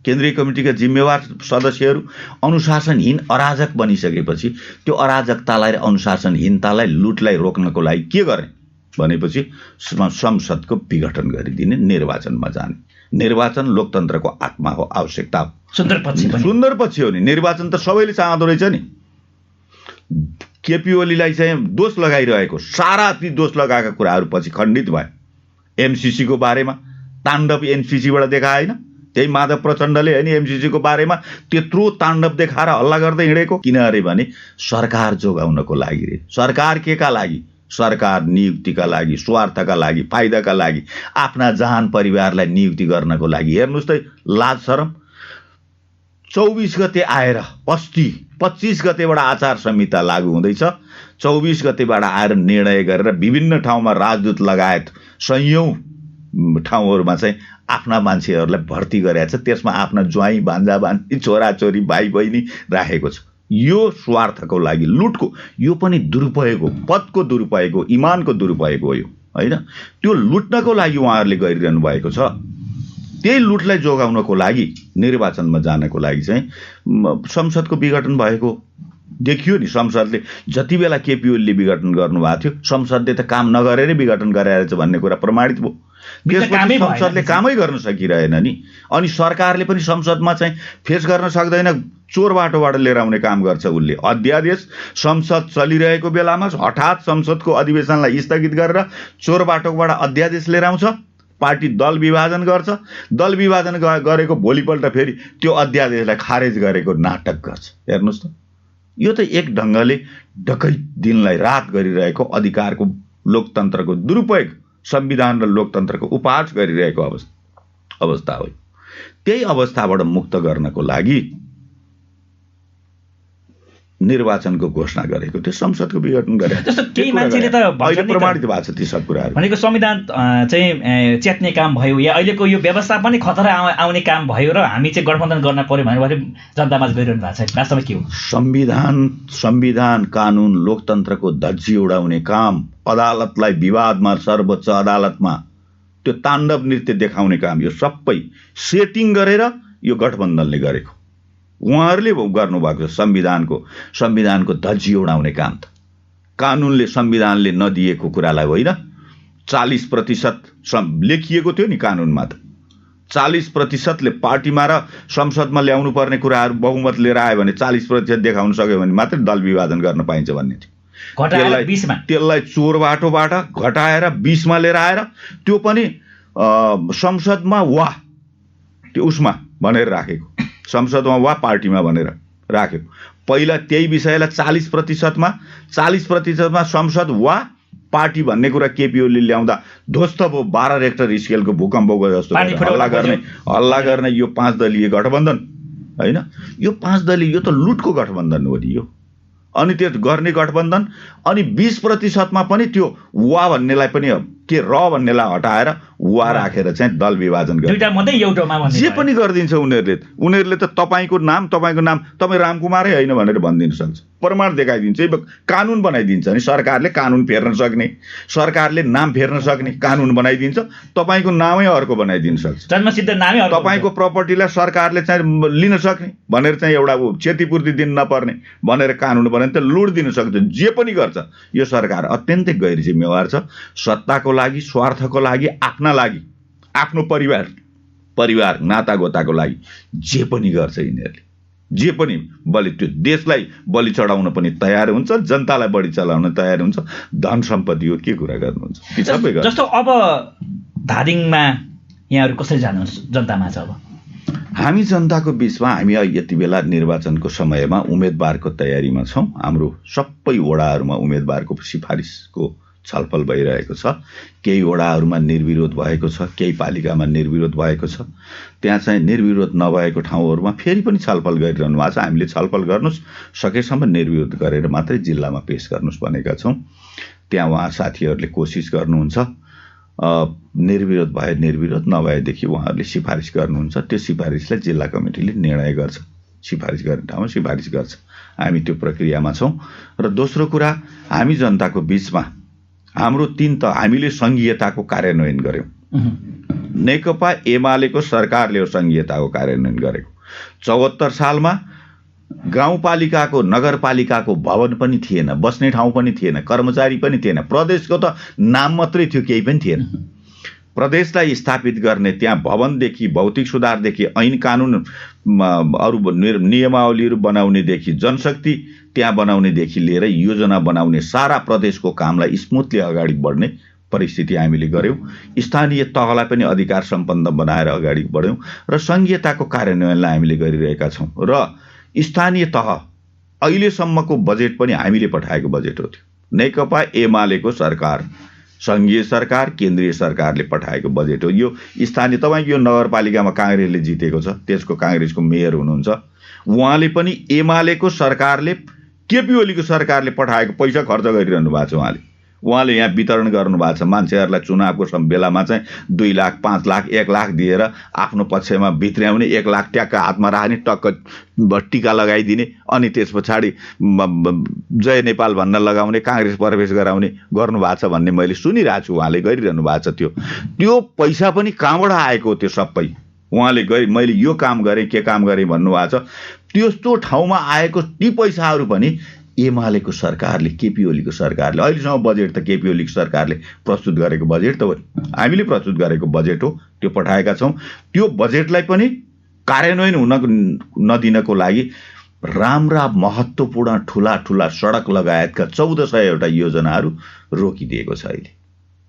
केन्द्रीय कमिटीका जिम्मेवार सदस्यहरू अनुशासनहीन अराजक बनिसकेपछि त्यो अराजकतालाई र अनुशासनहीनतालाई, लुटलाई रोक्नको लागि के गर्ने भनेपछि संसदको विघटन गरिदिने, निर्वाचनमा जाने। निर्वाचन लोकतन्त्रको आत्मा हो, आवश्यकता हो, सुन्दर पक्ष हो नि। निर्वाचन त सबैले चाहँदो रहेछ नि। केपी ओलीलाई चाहिँ दोष लगाइरहेको, सारा ती दोष लगाएका कुराहरू पछि खण्डित भयो। एमसीसीको बारेमा ताण्डव एमसीसीबाट देखाएन, त्यही माधव प्रचण्डले होइन एमसीसीको बारेमा त्यत्रो ताण्डव देखाएर हल्ला गर्दै हिँडेको। किन अरे भने सरकार जोगाउनको लागि रे। सरकार केका लागि? सरकार नियुक्तिका लागि, स्वार्थका लागि, फाइदाका लागि, आफ्ना जहान परिवारलाई नियुक्ति गर्नको लागि। हेर्नुहोस् त लाज शरम। 24 गते आएर अस्ति 25 गतेबाट आचार संहिता लागू हुँदैछ। 24 गतेबाट आएर निर्णय गरेर विभिन्न ठाउँमा राजदूत लगायत सयौं ठाउँहरूमा चाहिँ आफ्ना मान्छेहरूलाई भर्ती गरेको छ। त्यसमा आफ्ना ज्वाइँ भान्जा भान्जी, छोराछोरी, भाइ बहिनी राखेको छ। यो स्वार्थको लागि, लुटको, यो पनि दुरुपयोग हो, पदको दुरुपयोग हो, इमानको दुरुपयोग हो यो होइन। त्यो लुट्नको लागि उहाँहरूले गरिरहनु भएको छ। त्यही लुटलाई जोगाउनको लागि निर्वाचनमा जानको लागि चाहिँ संसदको विघटन भएको देखियो नि। संसदले जति बेला केपी ओलीले विघटन गर्नुभएको थियो, संसदले त काम नगरेरै विघटन गराएछ भन्ने कुरा प्रमाणित भयो। त्यसपछि संसदले कामै गर्न सकिरहेन नि। अनि सरकारले पनि संसदमा चाहिँ फेस गर्न सक्दैन, चोर बाटोबाट लिएर आउने काम गर्छ उसले। अध्यादेश संसद चलिरहेको बेलामा हठात संसदको अधिवेशनलाई स्थगित गरेर चोर बाटोबाट अध्यादेश लिएर आउँछ। पार्टी दल विभाजन गर्छ, दल विभाजन गरेको भोलिपल्ट फेरि त्यो अध्यादेशलाई खारेज गरेको नाटक गर्छ। हेर्नुहोस् त, यो त एक ढङ्गले डकैत दिनलाई रात गरिरहेको अधिकारको लोकतन्त्रको दुरुपयोग, संविधान र लोकतन्त्रको उपहास गरिरहेको अवस्था हो। त्यही अवस्थाबाट मुक्त गर्नको लागि निर्वाचनको घोषणा गरेको थियो, संसदको विघटन गरेको। जस्तो केही मान्छेले त अहिले प्रमाणित भएको छ ती सब कुराहरू। भनेको संविधान चाहिँ च्यात्ने काम भयो या अहिलेको यो व्यवस्था पनि खतरा आउने काम भयो र हामी चाहिँ गठबन्धन गर्न पर्यो भनेर जनतामा गरिरहनु भएको छ। वास्तवमा के हो? संविधान कानुन लोकतन्त्रको धज्जी उडाउने काम, अदालतलाई विवादमा सर्वोच्च अदालतमा त्यो ताण्डव नृत्य देखाउने काम, यो सबै सेटिङ गरेर यो गठबन्धनले गरेको, उहाँहरूले गर्नुभएको संविधानको धज्जी उडाउने काम त कानुनले संविधानले नदिएको कुरालाई होइन। 40% लेखिएको थियो नि कानुनमा, त 40%ले पार्टीमा र संसदमा ल्याउनु पर्ने कुराहरू बहुमत लिएर आयो भने 40% देखाउन सक्यो भने मात्रै दल विभाजन गर्न पाइन्छ भन्ने थियो। त्यसलाई चोर बाटोबाट घटाएर 20 मा लिएर आएर त्यो पनि संसदमा वा त्यो उसमा भनेर राखेको, संसदमा वा पार्टीमा भनेर राख्यो। पहिला त्यही विषयलाई 40% मा संसद वा पार्टी भन्ने कुरा केपी ओलीले ल्याउँदा ध्वस्त भयो। 12 रेक्टर स्केलको भूकम्पको जस्तो हल्ला गर्ने यो 5 दलीय गठबन्धन होइन, यो 5 दलीय, यो त लुटको गठबन्धन हो नि यो। अनि त्यो गर्ने गठबन्धन, अनि 20% मा पनि त्यो वा भन्नेलाई पनि के र भन्नेलाई हटाएर वा राखेर चाहिँ दल विभाजन गर्ने जे पनि गरिदिन्छ उनीहरूले त तपाईँको नाम तपाईँ रामकुमारै होइन भनेर भनिदिन सक्छ, प्रमाण देखाइदिन्छ, कानुन बनाइदिन्छ नि। सरकारले कानुन फेर्न सक्ने, सरकारले नाम फेर्न सक्ने कानुन बनाइदिन्छ, तपाईँको नामै अर्को बनाइदिन सक्छ, जन्मसिद्ध नामै अर्को, तपाईँको प्रपर्टीलाई सरकारले चाहिँ लिन सक्ने भनेर चाहिँ एउटा क्षतिपूर्ति दिन नपर्ने भनेर कानुन बनाइदिन्छ, लुट दिन सक्छ, जे पनि गर्छ। यो सरकार अत्यन्तै गैर जिम्मेवार छ। सत्ताको लागि, स्वार्थको लागि, आफ्ना लागि, आफ्नो परिवार नातागोताको लागि जे पनि गर्छ यिनीहरूले, जे पनि त्यो देशलाई बलि चढाउन पनि तयार हुन्छ, जनतालाई बढी चलाउन तयार हुन्छ। धन सम्पत्ति हो, के कुरा गर्नुहुन्छ ती सबै गर्छ। जस्तो अब धादिङमा यहाँहरू कसरी जानुहुन्छ जनतामा? छ अब हामी जनताको बीचमा हामी यति बेला निर्वाचनको समयमा उम्मेदवारको तयारीमा छौँ। हाम्रो सबै वडाहरूमा उम्मेदवारको सिफारिसको छलफल भइरहेको छ। केही वडाहरूमा निर्विरोध भएको छ, केही पालिकामा निर्विरोध भएको छ। त्यहाँ चाहिँ निर्विरोध नभएको ठाउँहरूमा फेरि पनि छलफल गरिरहनु भएको छ। हामीले छलफल गर्नुहोस्, सकेसम्म निर्विरोध गरेर मात्रै जिल्लामा पेश गर्नुहोस् भनेका छौँ। त्यहाँ उहाँ साथीहरूले कोसिस गर्नुहुन्छ, निर्विरोध भए निर्विरोध, नभएदेखि उहाँहरूले सिफारिस गर्नुहुन्छ। त्यो सिफारिसलाई जिल्ला कमिटीले निर्णय गर्छ, सिफारिस गर्ने ठाउँमा सिफारिस गर्छ। हामी त्यो प्रक्रियामा छौँ। र दोस्रो कुरा, हामी जनताको बीचमा हाम्रो हामीले सङ्घीयताको कार्यान्वयन गऱ्यौँ। नेकपा एमालेको सरकारले हो सङ्घीयताको कार्यान्वयन गरेको। 74 सालमा गाउँपालिकाको, नगरपालिकाको भवन पनि थिएन, बस्ने ठाउँ पनि थिएन, कर्मचारी पनि थिएन, प्रदेशको त नाम मात्रै थियो, केही पनि थिएन। प्रदेशलाई स्थापित गर्ने त्यहाँ भवनदेखि, भौतिक सुधारदेखि, ऐन कानुन अरू नियमावलीहरू बनाउनेदेखि, जनशक्ति त्यहाँ बनाउनेदेखि लिएर योजना बनाउने सारा प्रदेशको कामलाई स्मुथली अगाडि बढ्ने परिस्थिति हामीले गऱ्यौँ। स्थानीय तहलाई पनि अधिकार सम्पन्न बनाएर अगाडि बढ्यौँ र सङ्घीयताको कार्यान्वयनलाई हामीले गरिरहेका छौँ। र स्थानीय तह अहिलेसम्मको बजेट पनि हामीले पठाएको बजेट हो। त्यो नेकपा एमालेको सरकार, सङ्घीय सरकार, केन्द्रीय सरकारले पठाएको बजेट हो। यो स्थानीय, तपाईँको यो नगरपालिकामा काङ्ग्रेसले जितेको छ, त्यसको काङ्ग्रेसको मेयर हुनुहुन्छ, उहाँले पनि एमालेको सरकारले, केपी ओलीको सरकारले पठाएको पैसा खर्च गरिरहनु भएको छ। उहाँले यहाँ वितरण गर्नुभएको छ। मान्छेहरूलाई चुनावको बेलामा चाहिँ 2 लाख, 5 लाख, 1 लाख दिएर आफ्नो पक्षमा भित्र्याउने, 1 लाख ट्याक्क हातमा राख्ने, टक्क टिका लगाइदिने, अनि त्यस पछाडि जय नेपाल भन्न लगाउने, काङ्ग्रेस प्रवेश गराउने गर्नुभएको छ भन्ने मैले सुनिरहेको छु। उहाँले गरिरहनु भएको छ। त्यो पैसा पनि कहाँबाट आएको हो? त्यो सबै उहाँले गए मैले यो काम गरेँ के काम गरेँ भन्नुभएको छ। त्यस्तो ठाउँमा आएको ती पैसाहरू पनि एमालेको सरकारले, केपी ओलीको सरकारले, अहिलेसम्म बजेट त केपी ओलीको सरकारले प्रस्तुत गरेको बजेट त हो, हामीले प्रस्तुत गरेको बजेट हो, त्यो पठाएका छौँ। त्यो बजेटलाई पनि कार्यान्वयन हुन नदिनको लागि राम्रा महत्त्वपूर्ण ठुला ठुला सडक लगायतका 1400 योजनाहरू रोकिदिएको छ। अहिले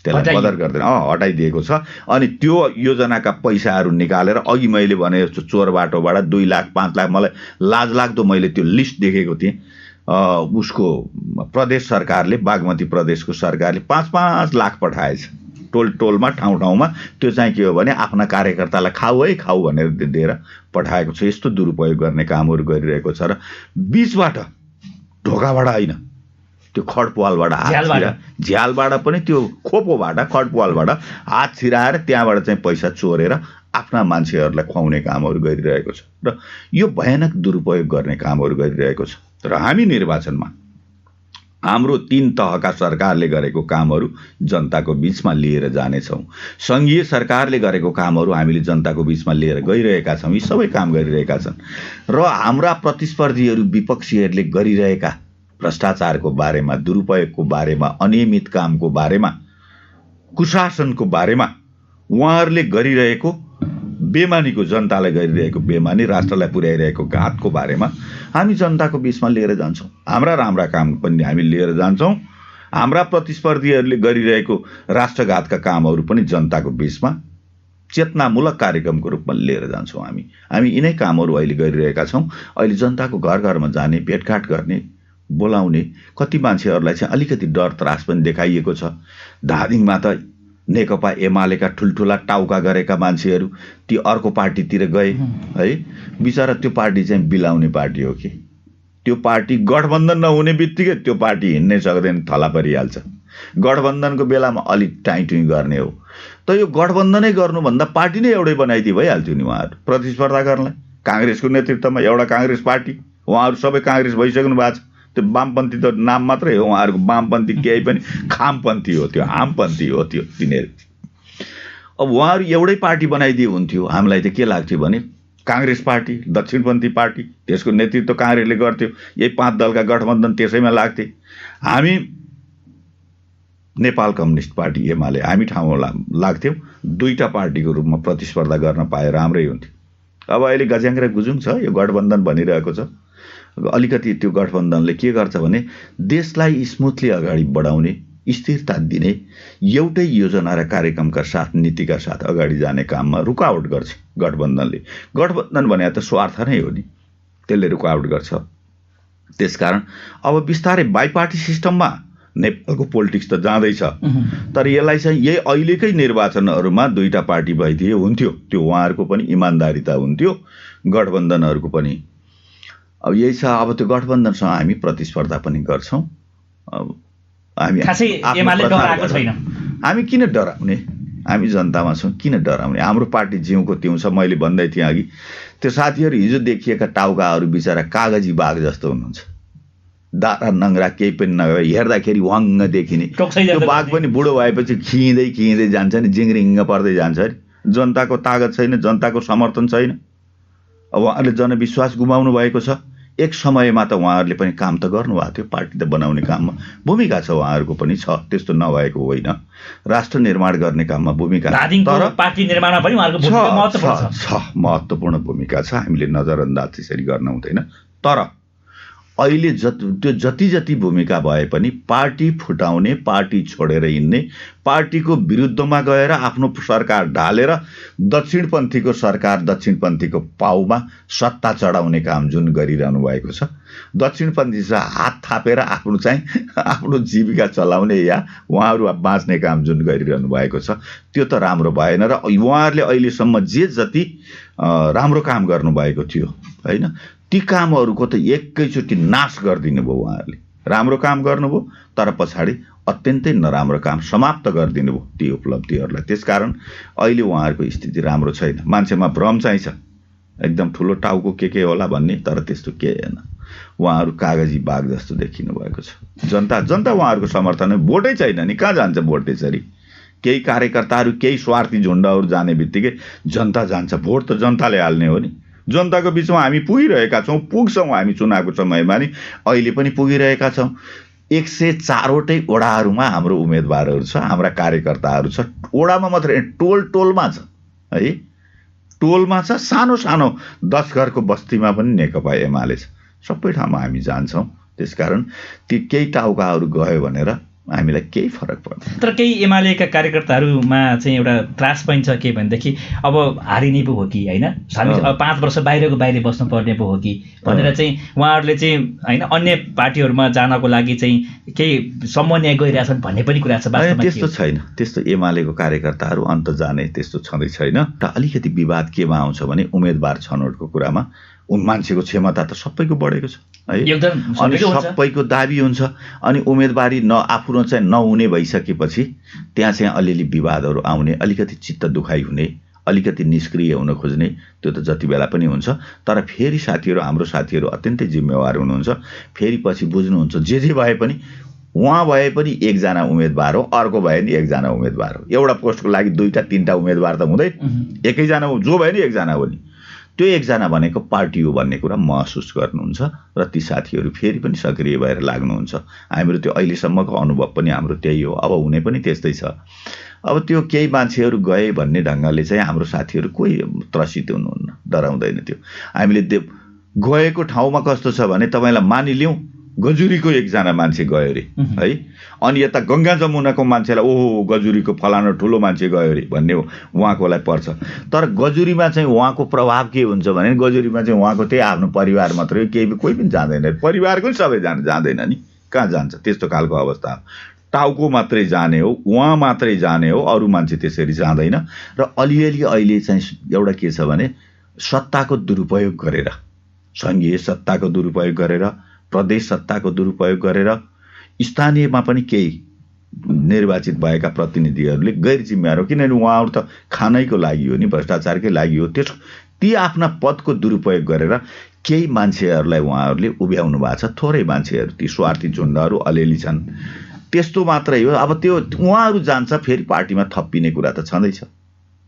त्यसलाई मद्दत गर्दैन, हटाइदिएको छ। अनि त्यो योजनाका पैसाहरू निकालेर अघि मैले भने जस्तो चोर बाटोबाट 2 लाख 5 लाख, मलाई लाजलाग्दो मैले त्यो लिस्ट देखेको थिएँ। उसको प्रदेश सरकारले, बागमती प्रदेशको सरकारले 5-5 लाख पठाएछ टोलमा, ठाउँ ठाउँमा। त्यो चाहिँ के हो भने आफ्ना कार्यकर्तालाई खाऊ भनेर दिएर पठाएको छ। यस्तो दुरुपयोग गर्ने कामहरू गरिरहेको छ। र बीचबाट ढोकाबाट होइन, त्यो खडपुवालबाट झ्यालबाट पनि, त्यो खोपोबाट खडपुवालबाट हात छिराएर त्यहाँबाट चाहिँ पैसा चोरेर आफ्ना मान्छेहरूलाई खुवाउने कामहरू गरिरहेको छ। र यो भयानक दुरुपयोग गर्ने कामहरू गरिरहेको छ। र हामी निर्वाचनमा हाम्रो 3 तहका सरकारले गरेको कामहरू जनताको बीचमा लिएर जानेछौँ। सङ्घीय सरकारले गरेको कामहरू हामीले जनताको बीचमा लिएर गइरहेका छौँ। यी सबै काम गरिरहेका छन्। र हाम्रा प्रतिस्पर्धीहरू, विपक्षीहरूले गरिरहेका भ्रष्टाचारको बारेमा, दुरुपयोगको बारेमा, अनियमित कामको बारेमा, कुशासनको बारेमा, उहाँहरूले गरिरहेको बेमानीको, जनतालाई गरिरहेको बेमानी, राष्ट्रलाई पुर्याइरहेको घातको बारेमा हामी जनताको बीचमा लिएर जान्छौँ। हाम्रा राम्रा काम पनि हामी लिएर जान्छौँ। हाम्रा प्रतिस्पर्धीहरूले गरिरहेको राष्ट्रघातका कामहरू पनि जनताको बीचमा चेतनामूलक कार्यक्रमको रूपमा लिएर जान्छौँ। हामी यिनै कामहरू अहिले गरिरहेका छौँ। अहिले जनताको घर घरमा जाने, भेटघाट गर्ने, बोलाउने, कति मान्छेहरूलाई चाहिँ अलिकति डर त्रास पनि देखाइएको छ। धादिङमा त नेकपा एमालेका ठुल्ठुला टाउका गरेका मान्छेहरू ती अर्को पार्टीतिर गए है। बिचरा त्यो पार्टी चाहिँ बिलाउने पार्टी हो कि त्यो पार्टी गठबन्धन नहुने बित्तिकै त्यो पार्टी हिँड्नै सक्दैन, थला परिहाल्छ। गठबन्धनको बेलामा अलिक टाइटुई गर्ने हो। त यो गठबन्धनै गर्नुभन्दा पार्टी नै एउटै बनाइदिए भइहाल्थ्यो नि। उहाँहरू प्रतिस्पर्धा गर्नलाई काङ्ग्रेसको नेतृत्वमा एउटा काङ्ग्रेस पार्टी, उहाँहरू सबै काङ्ग्रेस भइसक्नु भएको छ। त्यो वामपन्थी त नाम मात्रै हो, उहाँहरूको वामपन्थी केही पनि खामपन्थी हो, त्यो हामपन्थी हो त्यो तिनीहरू। अब उहाँहरू एउटै पार्टी बनाइदिए हुन्थ्यो। हामीलाई त के लाग्थ्यो भने काङ्ग्रेस पार्टी, दक्षिणपन्थी पार्टी, त्यसको नेतृत्व काङ्ग्रेसले गर्थ्यो, यही 5 दलका गठबन्धन त्यसैमा लाग्थे। हामी नेपाल कम्युनिस्ट पार्टी एमाले हामी ठाउँमा लाग्थ्यौँ। 2टा पार्टीको रूपमा प्रतिस्पर्धा गर्न पाए राम्रै हुन्थ्यो। अब अहिले गज्याङ र गुजुङ छ, यो गठबन्धन भनिरहेको छ। अलिकति त्यो गठबन्धनले के गर्छ भने देशलाई स्मुथली अगाडि बढाउने, स्थिरता दिने, एउटै योजना र कार्यक्रमका साथ, नीतिका साथ अगाडि जाने काममा रुकावट गर्छ गठबन्धनले। गठबन्धन भने त स्वार्थ नै हो नि, त्यसले रुकावट गर्छ। त्यसकारण अब बिस्तारै बाइपार्टी सिस्टममा नेपालको पोलिटिक्स त जाँदैछ। तर यसलाई चाहिँ यही अहिलेकै निर्वाचनहरूमा 2टा पार्टी भइदिए हुन्थ्यो। त्यो उहाँहरूको पनि इमान्दारिता हुन्थ्यो, गठबन्धनहरूको पनि। अब यही छ। अब त्यो गठबन्धनसँग हामी प्रतिस्पर्धा पनि गर्छौँ। हामी किन डराउने? हामी जनतामा छौँ, किन डराउने? हाम्रो पार्टी जिउको तिउँ छ। मैले भन्दै थिएँ अघि, त्यो साथीहरू हिजो देखिएका टाउकाहरू बिचरा कागजी बाघ जस्तो हुनुहुन्छ। दारा नङ्ग्रा केही पनि नगए, हेर्दाखेरि वाङ्ग देखिने। त्यो बाघ पनि बुढो भएपछि खिँदै जान्छ नि, जिङ्रिङ्ग पर्दै जान्छ अरे। जनताको तागत छैन, जनताको समर्थन छैन। अब उहाँहरूले जनविश्वास गुमाउनु भएको छ। एक समयमा त उहाँहरूले पनि काम त गर्नुभएको थियो, पार्टी त बनाउने काममा भूमिका छ उहाँहरूको पनि छ, त्यस्तो नभएको होइन। राष्ट्र निर्माण गर्ने काममा भूमिका तर पार्टी निर्माणमा पनि उहाँहरूको भूमिका महत्त्वपूर्ण भूमिका छ। हामीले नजरअन्दाज त्यसरी गर्न हुँदैन। तर अहिले जति भूमिका भए पनि पार्टी फुटाउने, पार्टी छोडेर हिँड्ने, पार्टीको विरुद्धमा गएर आफ्नो सरकार ढालेर दक्षिणपन्थीको सरकार, दक्षिणपन्थीको पाउमा सत्ता चढाउने काम जुन गरिरहनु भएको छ, दक्षिणपन्थीसँग हात थापेर आफ्नो जीविका चलाउने या उहाँहरू बाँच्ने काम जुन गरिरहनु भएको छ, त्यो त राम्रो भएन। र उहाँहरूले अहिलेसम्म जति राम्रो काम गर्नुभएको थियो होइन, ती कामहरूको त एकैचोटि नाश गरिदिनु भयो। उहाँहरूले राम्रो काम गर्नुभयो, तर पछाडि अत्यन्तै नराम्रो काम समाप्त गरिदिनु भयो ती उपलब्धिहरूलाई। त्यसकारण अहिले उहाँहरूको स्थिति राम्रो छैन। मान्छेमा भ्रम चाहिँ छ, एकदम ठुलो टाउको के होला भन्ने, तर त्यस्तो केही होइन। उहाँहरू कागजी बाघ जस्तो देखिनु भएको छ। जनता उहाँहरूको समर्थन, भोटै छैन नि, कहाँ जान्छ भोट त्यसरी? केही कार्यकर्ताहरू केही स्वार्थी झुन्डहरू जाने बित्तिकै जनता जान्छ। भोट त जनताले हाल्ने हो नि। जनताको बिचमा हामी पुगिरहेका छौँ, पुग्छौँ हामी चुनावको समयमा नि, अहिले पनि पुगिरहेका छौँ। 104वटै वडाहरूमा हाम्रो उम्मेदवारहरू छ, हाम्रा कार्यकर्ताहरू छ। वडामा मात्रै टोलमा छ है, टोलमा छ, सानो सानो 10 घरको बस्तीमा पनि नेकपा एमाले छ। सबै ठाउँमा हामी जान्छौँ। त्यसकारण ती केही टाउकाहरू गयो भनेर हामीलाई केही फरक पर्दैन। तर केही एमालेका कार्यकर्ताहरूमा चाहिँ एउटा त्रास पनि छ के भनेदेखि अब हारिने पो हो कि होइन, हामी अब 5 वर्ष बाहिर बस्नुपर्ने पो हो कि भनेर चाहिँ उहाँहरूले चाहिँ होइन अन्य पार्टीहरूमा जानको लागि चाहिँ केही समन्वय गरिरहेछन् भन्ने पनि कुरा छ। वास्तवमा त्यस्तो छैन। त्यस्तो एमालेको कार्यकर्ताहरू अन्त जाने त्यस्तो छँदै छैन। र अलिकति विवाद केमा आउँछ भने उम्मेदवार छनौटको कुरामा मान्छेको क्षमता त सबैको बढेको छ है, अनि सबैको दाबी हुन्छ। अनि उम्मेदवारी आफू चाहिँ नहुने भइसकेपछि त्यहाँ चाहिँ अलिअलि विवादहरू आउने, अलिकति चित्त दुखाइ हुने, अलिकति निष्क्रिय हुन खोज्ने, त्यो त जति बेला पनि हुन्छ। तर फेरि साथीहरू, हाम्रो साथीहरू अत्यन्तै जिम्मेवार हुनुहुन्छ। फेरि पछि बुझ्नुहुन्छ जे भए पनि उहाँ भए पनि एकजना उम्मेदवार हो, अर्को भए नि एकजना उम्मेदवार हो। एउटा पोस्टको लागि 2-3 उम्मेदवार त हुँदैन, एकैजना हो, जो भए नि एकजना हो नि। त्यो एकजना भनेको पार्टी हो भन्ने कुरा महसुस गर्नुहुन्छ र ती साथीहरू फेरि पनि सक्रिय भएर लाग्नुहुन्छ। हाम्रो त्यो अहिलेसम्मको अनुभव पनि हाम्रो त्यही हो। अब हुने पनि त्यस्तै छ। अब त्यो केही मान्छेहरू गए भन्ने ढङ्गले चाहिँ हाम्रो साथीहरू कोही त्रसित हुनुहुन्न, डराउँदैन। त्यो हामीले गएको ठाउँमा कस्तो छ भने तपाईँलाई मानिलिउँ गजुरीको एकजना मान्छे गयो अरे है, अनि यता गङ्गा जमुनाको मान्छेलाई ओहो गजुरीको फलाना ठुलो मान्छे गयो अरे भन्ने उहाँकोलाई पर्छ। तर गजुरीमा चाहिँ उहाँको प्रभाव के हुन्छ भने गजुरीमा चाहिँ उहाँको त्यही आफ्नो परिवार मात्रै, कोही पनि जाँदैन, परिवारको पनि सबैजना जाँदैन नि, कहाँ जान्छ? त्यस्तो खालको अवस्था हो। टाउको मात्रै जाने हो, उहाँ मात्रै जाने हो, अरू मान्छे त्यसरी जाँदैन। र अलिअलि अहिले चाहिँ एउटा के छ भने सत्ताको दुरुपयोग गरेर, सङ्घीय सत्ताको दुरुपयोग गरेर, प्रदेश सत्ताको दुरुपयोग गरेर स्थानीयमा पनि केही निर्वाचित भएका प्रतिनिधिहरूले गैर जिम्मेवार हो। किनभने उहाँहरू त खानैको लागि हो नि, भ्रष्टाचारकै लागि हो। ती आफ्ना पदको दुरुपयोग गरेर केही मान्छेहरूलाई उहाँहरूले उभ्याउनु भएको छ। थोरै मान्छेहरू, ती स्वार्थी झुन्डहरू अलिअलि छन्, त्यस्तो मात्रै हो। अब त्यो उहाँहरू जान्छ, फेरि पार्टीमा थपिने कुरा त छँदैछ।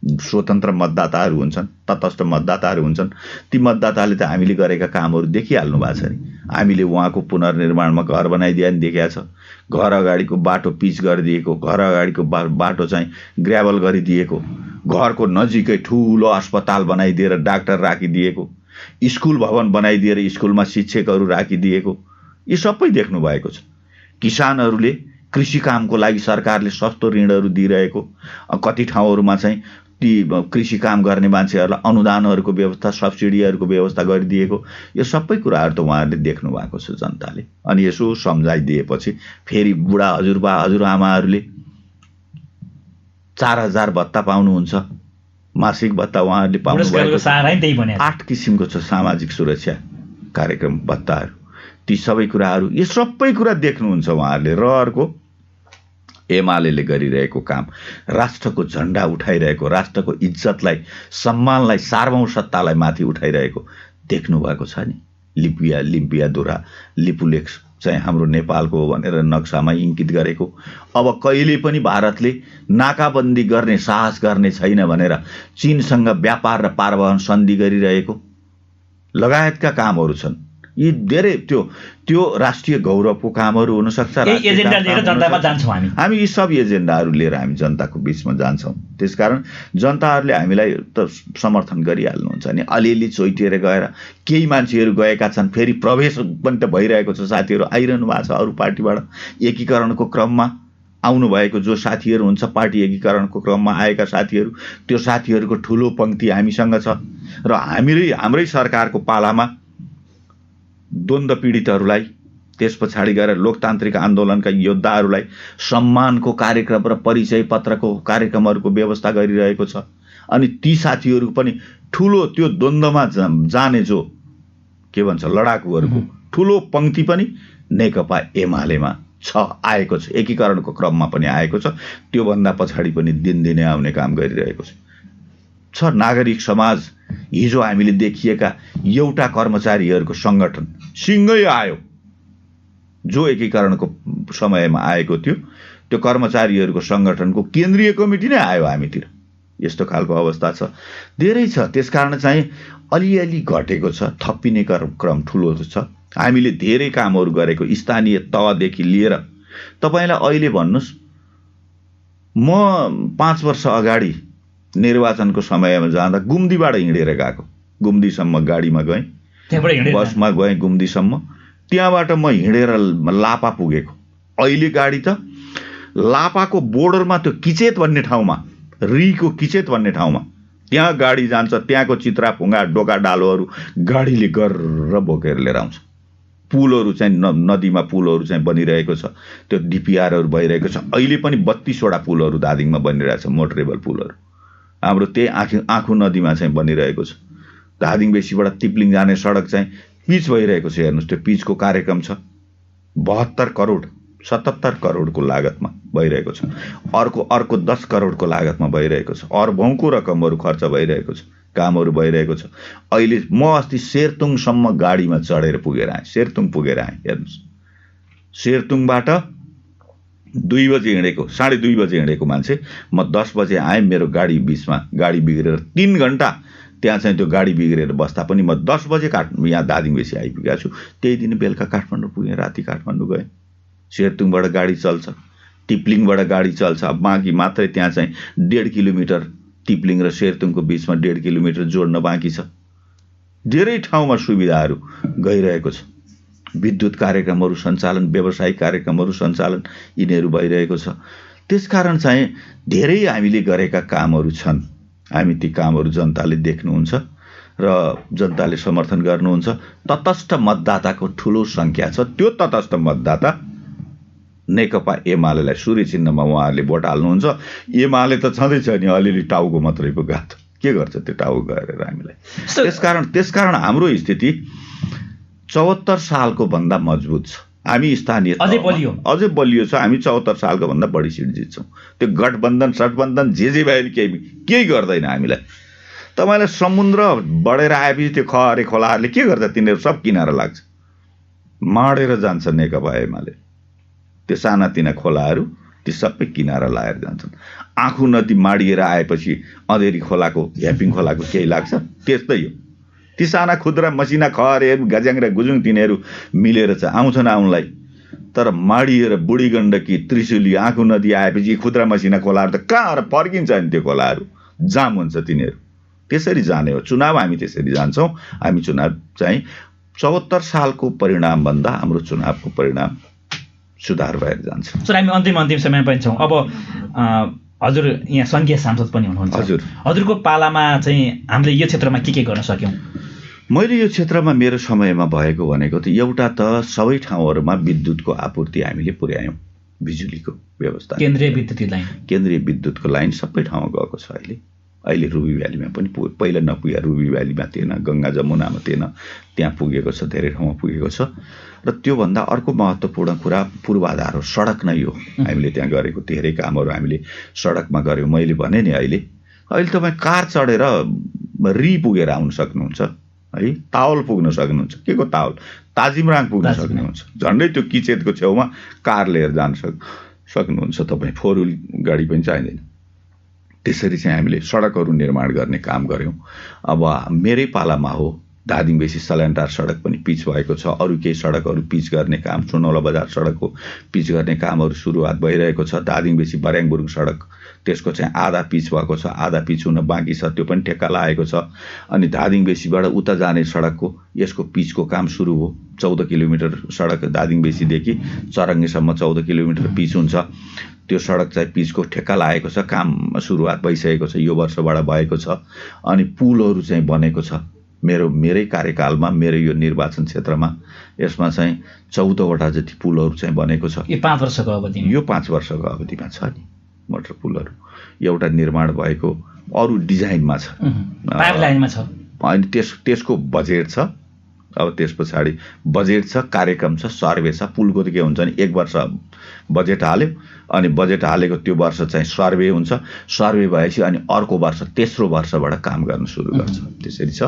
स्वतन्त्र मतदाताहरू हुन्छन्, तटस्थ मतदाताहरू हुन्छन्। ती मतदाताले त हामीले गरेका कामहरू देखिहाल्नु भएको छ नि। हामीले उहाँको पुनर्निर्माणमा घर बनाइदिए नि देखाएको छ, घर अगाडिको बाटो पिच गरिदिएको, घर अगाडिको बाटो चाहिँ ग्राभल गरिदिएको, घरको नजिकै ठुलो अस्पताल बनाइदिएर डाक्टर राखिदिएको, स्कुल भवन बनाइदिएर स्कुलमा शिक्षकहरू राखिदिएको, यी सबै देख्नु भएको छ। किसानहरूले कृषि कामको लागि सरकारले सस्तो ऋणहरू दिइरहेको, कति ठाउँहरूमा चाहिँ ती कृषि काम गर्ने मान्छेहरूलाई अनुदानहरूको व्यवस्था, सब्सिडीहरूको व्यवस्था गरिदिएको, यो सबै कुराहरू त उहाँहरूले देख्नु भएको छ जनताले। अनि यसो सम्झाइदिएपछि फेरि बुढा हजुरबा हजुरआमाहरूले 4000 भत्ता पाउनुहुन्छ, मासिक भत्ता उहाँहरूले पाउनुभएको छ। 8 किसिमको छ सामाजिक सुरक्षा कार्यक्रम भत्ताहरू, ती सबै कुराहरू, यो सबै कुरा देख्नुहुन्छ उहाँहरूले। र अर्को एमाले गरिरहेको काम, राष्ट्रको झन्डा उठाइरहेको, राष्ट्रको इज्जतलाई, सम्मानलाई, सार्वभौमसत्तालाई माथि उठाइरहेको देख्नु भएको छ नि। लिम्पियाधुरा लिपुलेख चाहिँ हाम्रो नेपालको हो भनेर नक्सामा इङ्कित गरेको, अब कहिले पनि भारतले नाकाबन्दी गर्ने साहस गर्ने छैन भनेर चीनसँग व्यापार र पारवहन सन्धि गरिरहेको लगायतका कामहरू छन्। यी धेरै त्यो राष्ट्रिय गौरवको कामहरू हुन सक्छ। एजेन्डा लिएर जनतामा जान्छौँ हामी यी सब एजेन्डाहरू लिएर हामी जनताको बिचमा जान्छौँ। त्यसकारण जनताहरूले हामीलाई त समर्थन गरिहाल्नुहुन्छ नि। अलिअलि चोइटिएर गएर केही मान्छेहरू गएका छन्, फेरि प्रवेश पनि त भइरहेको छ, साथीहरू आइरहनु भएको छ अरू पार्टीबाट। एकीकरणको क्रममा आउनुभएको जो साथीहरू हुन्छ, पार्टी एकीकरणको क्रममा आएका साथीहरू, त्यो साथीहरूको ठुलो पङ्क्ति हामीसँग छ। र हाम्रै सरकारको पालामा द्वन्द्व पीडितहरूलाई, त्यस पछाडि गएर लोकतान्त्रिक आन्दोलनका योद्धाहरूलाई सम्मानको कार्यक्रम र परिचय पत्रको कार्यक्रमहरूको व्यवस्था गरिरहेको छ। अनि ती साथीहरू पनि ठुलो त्यो द्वन्द्वमा जाने जो के भन्छ लडाकुहरूको ठुलो पङ्क्ति पनि नेकपा एमालेमा छ, आएको छ, एकीकरणको क्रममा पनि आएको छ। त्योभन्दा पछाडि पनि दिनदिनै आउने काम गरिरहेको छ। नागरिक समाज, हिजो हामीले देखिएका एउटा कर्मचारीहरूको सङ्गठन सिङ्गै आयो, जो एकीकरणको समयमा आएको थियो त्यो कर्मचारीहरूको सङ्गठनको केन्द्रीय कमिटी नै आयो हामीतिर। यस्तो खालको अवस्था छ, धेरै छ। त्यसकारण चाहिँ अलिअलि घटेको छ, थपिने क्रम ठुलो छ। हामीले धेरै कामहरू गरेको स्थानीय तहदेखि लिएर तपाईँलाई अहिले भन्नुहोस्, म 5 वर्ष अगाडि निर्वाचनको समयमा जाँदा गुम्दीबाट हिँडेर गएको, गुम्दीसम्म गाडीमा गएँ, बसमा गएँ गुम्दीसम्म, त्यहाँबाट म हिँडेर लापा पुगेको। अहिले गाडी त लापाको बोर्डरमा त्यो किचेत भन्ने ठाउँमा, रीको किचेत भन्ने ठाउँमा त्यहाँ गाडी जान्छ, त्यहाँको चित्रा फुङ्गा डोका डालोहरू गाडीले गरेर बोकेर लिएर आउँछ। पुलहरू चाहिँ नदीमा पुलहरू चाहिँ बनिरहेको छ, त्यो डिपिआरहरू भइरहेको छ। अहिले पनि 32वटा पुलहरू धादिङमा बनिरहेछ, मोटरेबल पुलहरू हाम्रो त्यही आँखु नदीमा चाहिँ बनिरहेको छ। धादिङ बेसीबाट तिप्लिङ जाने सडक चाहिँ पिच भइरहेको छ। हेर्नुहोस्, त्यो पिचको कार्यक्रम छ, 72 करोड 77 करोडको लागतमा भइरहेको छ। अर्को 10 करोडको लागतमा भइरहेको छ। अर्बौँको रकमहरू खर्च भइरहेको छ, कामहरू भइरहेको छ। अहिले म अस्ति शेरतुङसम्म गाडीमा चढेर पुगेर आएँ, शेरतुङ पुगेर आएँ। हेर्नुहोस्, शेरतुङबाट 2 बजे हिँडेको, 2:30 बजे हिँडेको मान्छे म 10 बजे आएँ। मेरो गाडी बिचमा गाडी बिग्रेर 3 घन्टा त्यहाँ चाहिँ त्यो गाडी बिग्रेर बस्दा पनि म 10 बजे यहाँ धादिङ बेसी आइपुगेको छु। त्यही दिन बेलुका काठमाडौँ पुगेँ, राति काठमाडौँ गएँ। शेरतुङबाट गाडी चल्छ, तिप्लिङबाट गाडी चल्छ। अब बाँकी मात्रै त्यहाँ चाहिँ 1.5 किलोमिटर तिप्लिङ र शेरतुङको बिचमा 1.5 किलोमिटर जोड्न बाँकी छ। धेरै ठाउँमा सुविधाहरू गइरहेको छ। विद्युत कार्यक्रमहरू सञ्चालन, व्यावसायिक कार्यक्रमहरू सञ्चालन यिनीहरू भइरहेको छ। त्यसकारण चाहिँ धेरै हामीले गरेका कामहरू छन्। हामी ती कामहरू जनताले देख्नुहुन्छ र जनताले समर्थन गर्नुहुन्छ। तटस्थ मतदाताको ठुलो सङ्ख्या छ। त्यो तटस्थ मतदाता नेकपा एमालेलाई सूर्य चिन्हमा उहाँहरूले भोट हाल्नुहुन्छ। एमाले त छँदैछ नि, अलिअलि टाउको मात्रै पो गएको, के गर्छ त्यो टाउको गरेर हामीलाई। त्यसकारण हाम्रो स्थिति 74 सालको भन्दा मजबुत छ। हामी स्थानीय अझै बलियो छ। हामी 74 सालको भन्दा बढी सिट जित्छौँ। त्यो गठबन्धन सठबन्धन जे भयो केही गर्दैन हामीलाई। तपाईँलाई समुद्र बढेर आएपछि त्यो खहरे खोलाहरूले के गर्छ, तिनीहरू सब किनारा लाग्छ, माडेर जान्छ नेकपा एमाले। त्यो सानातिना खोलाहरू ती सबै किनारा लाएर जान्छन्। आँखु नदी माडिएर आएपछि अँधेरी खोलाको, ह्यापिङ खोलाको केही लाग्छ? त्यस्तै हो। ती साना खुद्रा मसिना खहरेहरू गज्याङ र गुजुङ तिनीहरू मिलेर चाहिँ आउँछन् आउनलाई, तर माडिएर बुढी गण्डकी, त्रिशुली, आँखु नदी आएपछि खुद्रा मसिना खोलाहरू त कहाँ फर्किन्छ नि, त्यो खोलाहरू जाम हुन्छ तिनीहरू। त्यसरी जाने हो चुनाव, हामी त्यसरी जान्छौँ। हामी चुनाव चाहिँ 74 सालको परिणामभन्दा हाम्रो चुनावको परिणाम सुधार भएर जान्छ। सर, हामी अन्तिम समयमा पनि छौँ। अब हजुर यहाँ सङ्घीय सांसद पनि हुनुहुन्छ। हजुरको पालामा चाहिँ हामीले यो क्षेत्रमा के गर्न सक्यौँ? मैले यो क्षेत्रमा मेरो समयमा भएको भनेको त एउटा त सबै ठाउँहरूमा विद्युतको आपूर्ति हामीले पुर्यायौँ। बिजुलीको व्यवस्था, केन्द्रीय विद्युतको लाइन सबै ठाउँमा गएको छ। अहिले रुबी भ्यालीमा पनि पहिला नपुगे, रुबी भ्यालीमा थिएन, गङ्गा जमुनामा थिएन, त्यहाँ पुगेको छ, धेरै ठाउँमा पुगेको छ। र त्योभन्दा अर्को महत्त्वपूर्ण कुरा पूर्वाधार हो, सडक नै हो। हामीले त्यहाँ गरेको धेरै कामहरू हामीले सडकमा गऱ्यौँ। मैले भने नि अहिले तपाईँ कार चढेर री पुगेर आउन सक्नुहुन्छ है, तावल पुग्न सक्नुहुन्छ। के को तावल? ताजिमराङ पुग्न सक्नुहुन्छ। झन्डै त्यो किचेतको छेउमा कार लिएर जान सक्नुहुन्छ तपाईँ। 4 व्हिल गाडी पनि चाहिँदैन। त्यसरी चाहिँ हामीले सडकहरू निर्माण गर्ने काम गऱ्यौँ। अब मेरै पालामा हो, धादिङ बेसी सल्यानटार सडक पनि पिच भएको छ। अरू केही सडकहरू पिच गर्ने काम, सुनौला बजार सडकको पिच गर्ने कामहरू सुरुवात भइरहेको छ। धादिङ बेसी बर्याङबुरुङ सडक, त्यसको चाहिँ आधा पिच भएको छ, आधा पिच हुन बाँकी छ, त्यो पनि ठेक्का लागेको छ। अनि धादिङ बेसीबाट उता जाने सडकको यसको पिचको काम सुरु हो। 14 किलोमिटर सडक धादिङ बेसीदेखि चरङ्गीसम्म 14 किलोमिटर पिच हुन्छ। त्यो सडक चाहिँ पिचको ठेक्का लागेको छ, काम सुरुवात भइसकेको छ, यो वर्षबाट भएको छ। अनि पुलहरू चाहिँ बनेको छ। मेरै कार्यकालमा, मेरो यो निर्वाचन क्षेत्रमा यसमा चाहिँ 14वटा जति पुलहरू चाहिँ बनेको छ। यो 5 वर्षको अवधिमा? यो 5 वर्षको अवधिमा छ नि मोटर पुलहरू। एउटा निर्माण भएको, अरू डिजाइनमा छ, पाइपलाइनमा छ। अनि त्यसको बजेट छ, अब त्यस पछाडि बजेट छ, कार्यक्रम छ, सर्वे छ। पुलको त के हुन्छ नि 1 वर्ष बजेट हाल्यो, अनि बजेट हालेको त्यो वर्ष चाहिँ सर्वे हुन्छ, सर्वे भएपछि अनि अर्को वर्ष तेस्रो वर्षबाट काम गर्न सुरु गर्छ। त्यसरी छ।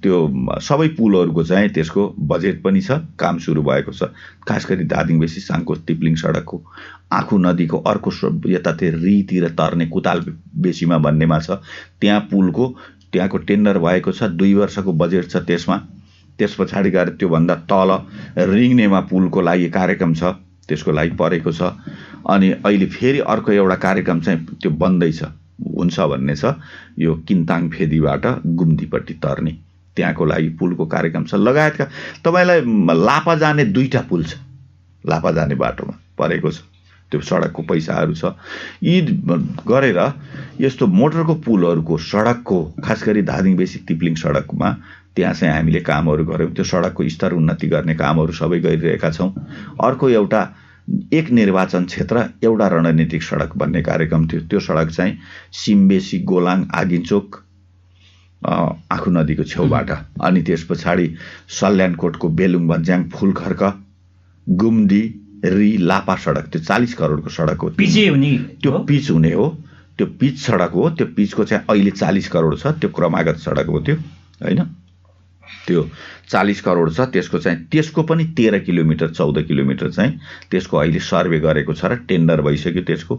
त्यो सबै पुलहरूको चाहिँ त्यसको बजेट पनि छ, काम सुरु भएको छ। खास गरी धादिङ बेसी साङको तिप्लिङ सडकको आँखु नदीको अर्को यतातिर रीतिर तर्ने कुताल बेसीमा भन्नेमा छ, त्यहाँ पुलको त्यहाँको टेन्डर भएको छ, 2 वर्षको बजेट छ त्यसमा। त्यस पछाडि गएर त्योभन्दा तल रिङ्नेमा पुलको लागि कार्यक्रम छ, त्यसको लागि परेको छ। अनि अहिले फेरि अर्को एउटा कार्यक्रम चाहिँ त्यो बन्दैछ, हुन्छ भन्ने छ, यो किन्ताङ फेदीबाट गुम्दीपट्टि तर्ने त्यहाँको लागि पुलको कार्यक्रम छ। लगायतका तपाईँलाई लापा जाने 2टा पुल छ, लापा जाने बाटोमा परेको छ, त्यो सडकको पैसाहरू छ। यी गरेर यस्तो मोटरको पुलहरूको सडकको खास गरी धादिङ बेसी तिप्लिङ सडकमा त्यहाँ चाहिँ हामीले कामहरू गऱ्यौँ। त्यो सडकको स्तर उन्नति गर्ने कामहरू सबै गरिरहेका छौँ। अर्को एउटा एक निर्वाचन क्षेत्र एउटा रणनीतिक सडक भन्ने कार्यक्रम थियो। त्यो सडक चाहिँ सिम्बेसी गोलाङ आगिचोक आँखु नदीको छेउबाट, अनि त्यस पछाडि सल्यानकोटको बेलुङ भन्ज्याङ फुलखर्क गुम्दी री लापा सडक, त्यो 40 करोडको सडक हो। त्यो पिच हुने हो, त्यो पिच सडक हो। त्यो पिचको चाहिँ अहिले 40 करोड छ, त्यो क्रमागत सडक हो त्यो, होइन? त्यो 40 करोड छ। त्यसको पनि 13 किलोमिटर 14 किलोमिटर चाहिँ त्यसको अहिले सर्वे गरेको छ र टेन्डर भइसक्यो। त्यसको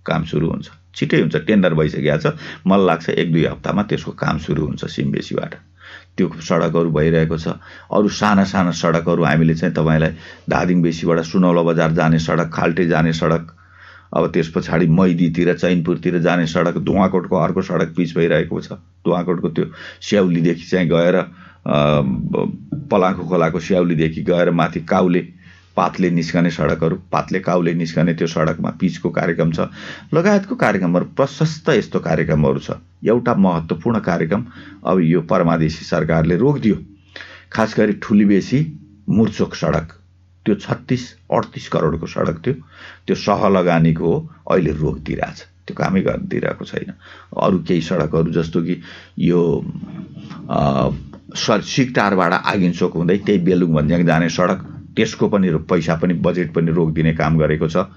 काम सुरु हुन्छ, छिटै हुन्छ। टेन्डर भइसकेको छ, मलाई लाग्छ 1-2 हप्तामा त्यसको काम सुरु हुन्छ सिम्बेसीबाट। त्यो सडकहरू भइरहेको छ। अरू साना साना सडकहरू हामीले चाहिँ तपाईँलाई धादिङ बेसीबाट सुनौला बजार जाने सडक, खाल्टे जाने सडक, अब त्यस पछाडि मैदीतिर चैनपुरतिर जाने सडक, धुवाकोटको अर्को सडक पिच भइरहेको छ। धुवाकोटको त्यो स्याउलीदेखि चाहिँ गएर पलाखु खोलाको स्याउलीदेखि गएर माथि काउले पातले निस्कने सडकहरू, पातले काउले निस्कने त्यो सडकमा पिचको कार्यक्रम छ। लगायतको कार्यक्रमहरू प्रशस्त यस्तो कार्यक्रमहरू छ। एउटा महत्त्वपूर्ण कार्यक्रम अब यो परमादेशी सरकारले रोकिदियो, खास गरी ठुलीबेसी मुर्चोक सडक, त्यो 36-38 करोडको सडक थियो, त्यो सहलगानीको हो, अहिले रोकिदिरहेछ, त्यो कामै गरिदिरहेको छैन। अरू केही सडकहरू जस्तो कि यो सिकटारबाट आगिचोक हुँदै त्यही बेलुङ भन्ज्याङ जाने सडक, त्यसको पनि पैसा पनि बजेट पनि रोकिदिने काम गरेको छ।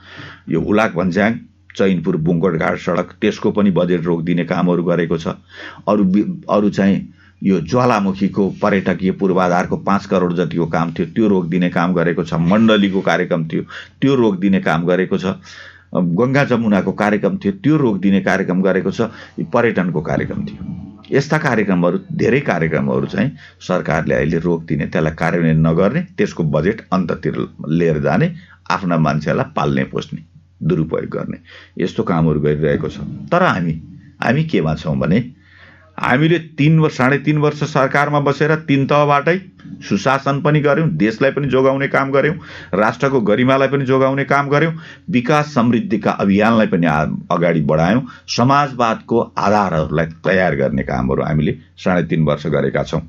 यो हुलाक भन्ज्याङ चैनपुर बुङ्गोटघाट सडक, त्यसको पनि बजेट रोकिदिने कामहरू गरेको छ। अरू चाहिँ यो ज्वालामुखीको पर्यटकीय पूर्वाधारको 5 करोड जतिको काम थियो, त्यो रोकिदिने काम गरेको छ। मण्डलीको कार्यक्रम थियो, त्यो रोकिदिने काम गरेको छ। गङ्गा जमुनाको कार्यक्रम थियो, त्यो रोकिदिने कार्यक्रम गरेको छ। पर्यटनको कार्यक्रम थियो। यस्ता कार्यक्रमहरू, धेरै कार्यक्रमहरू चाहिँ सरकारले अहिले रोकिदिने, त्यसलाई कार्यान्वयन नगर्ने, त्यसको बजेट अन्ततिर लिएर जाने, आफ्ना मान्छेलाई पाल्ने पोस्ने, दुरुपयोग गर्ने, यस्तो कामहरू गरिरहेको छ। तर हामी केमा छौँ भने हामीले 3.5 वर्ष सरकारमा बसेर 3 तहबाटै सुशासन पनि गऱ्यौँ, देशलाई पनि जोगाउने काम गऱ्यौँ, राष्ट्रको गरिमालाई पनि जोगाउने काम गऱ्यौँ, विकास समृद्धिका अभियानलाई पनि अगाडि बढायौँ, समाजवादको आधारहरूलाई तयार गर्ने कामहरू हामीले 3.5 वर्ष गरेका छौँ।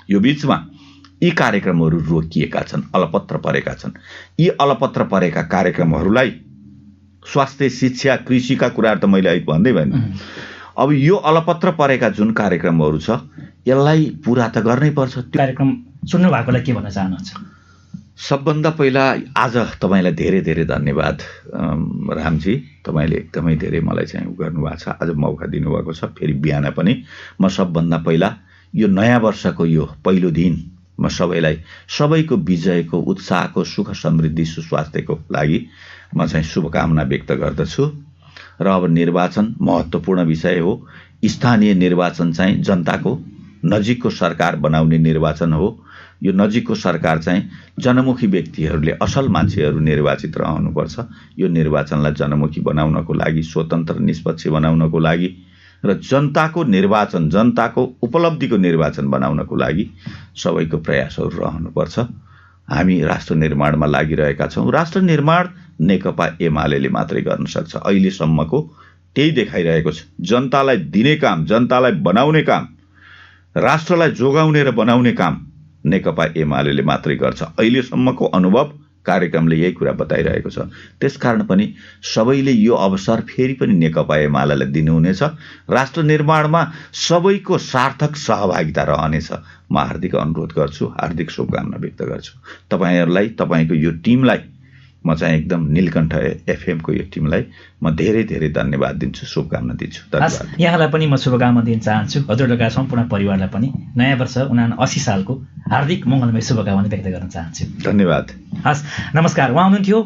यो बिचमा यी कार्यक्रमहरू रोकिएका छन्, अलपत्र परेका छन्। यी अलपत्र परेका कार्यक्रमहरूलाई स्वास्थ्य, शिक्षा, कृषिका कुराहरू त मैले अहिले भन्दै भएन। अब यो अलपत्र परेका जुन कार्यक्रमहरू छ, यसलाई पुरा त गर्नै पर्छ। त्यो कार्यक्रम सुन्नु भएकोलाई के भन्न चाहनुहुन्छ? सबभन्दा पहिला आज तपाईँलाई धेरै धेरै धन्यवाद रामजी, तपाईँले एकदमै धेरै मलाई चाहिँ गर्नुभएको छ, आज मौका दिनुभएको छ। फेरि बिहान पनि म सबभन्दा पहिला यो नयाँ वर्षको यो पहिलो दिन म सबैलाई सबैको विजयको, उत्साहको, सुख समृद्धि, सुस्वास्थ्यको लागि म चाहिँ शुभकामना व्यक्त गर्दछु। र अब निर्वाचन महत्त्वपूर्ण विषय हो। स्थानीय निर्वाचन चाहिँ जनताको नजिकको सरकार बनाउने निर्वाचन हो। यो नजिकको सरकार चाहिँ जनमुखी व्यक्तिहरूले, असल मान्छेहरू निर्वाचित रहनुपर्छ। यो निर्वाचनलाई जनमुखी बनाउनको लागि, स्वतन्त्र निष्पक्ष बनाउनको लागि र जनताको निर्वाचन, जनताको उपलब्धिको निर्वाचन बनाउनको लागि सबैको प्रयासहरू रहनुपर्छ। हामी राष्ट्र निर्माणमा लागिरहेका छौँ। राष्ट्र निर्माण नेकपा एमाले मात्रै गर्न सक्छ। अहिलेसम्मको त्यही देखाइरहेको छ। जनतालाई दिने काम, जनतालाई बनाउने काम, राष्ट्रलाई जोगाउने र बनाउने काम नेकपा एमाले मात्रै गर्छ। अहिलेसम्मको अनुभव, कार्यक्रमले यही कुरा बताइरहेको छ। त्यसकारण पनि सबैले यो अवसर फेरि पनि नेकपा एमालेलाई दिनुहुनेछ। राष्ट्र निर्माणमा सबैको सार्थक सहभागिता रहनेछ। म हार्दिक अनुरोध गर्छु, हार्दिक शुभकामना व्यक्त गर्छु। तपाईँहरूलाई, तपाईँको यो टिमलाई म चाहिँ एकदम नीलकण्ठ एफएमको यो टिमलाई म धेरै धेरै धन्यवाद दिन्छु, शुभकामना दिन्छु। धन्यवाद। यहाँलाई पनि म शुभकामना दिन चाहन्छु। हजुरहरूका सम्पूर्ण परिवारलाई पनि नयाँ वर्ष 79 सालको हार्दिक मङ्गलमय शुभकामना व्यक्त गर्न चाहन्छु। धन्यवाद। हस्, नमस्कार। उहाँ हुनुहुन्थ्यो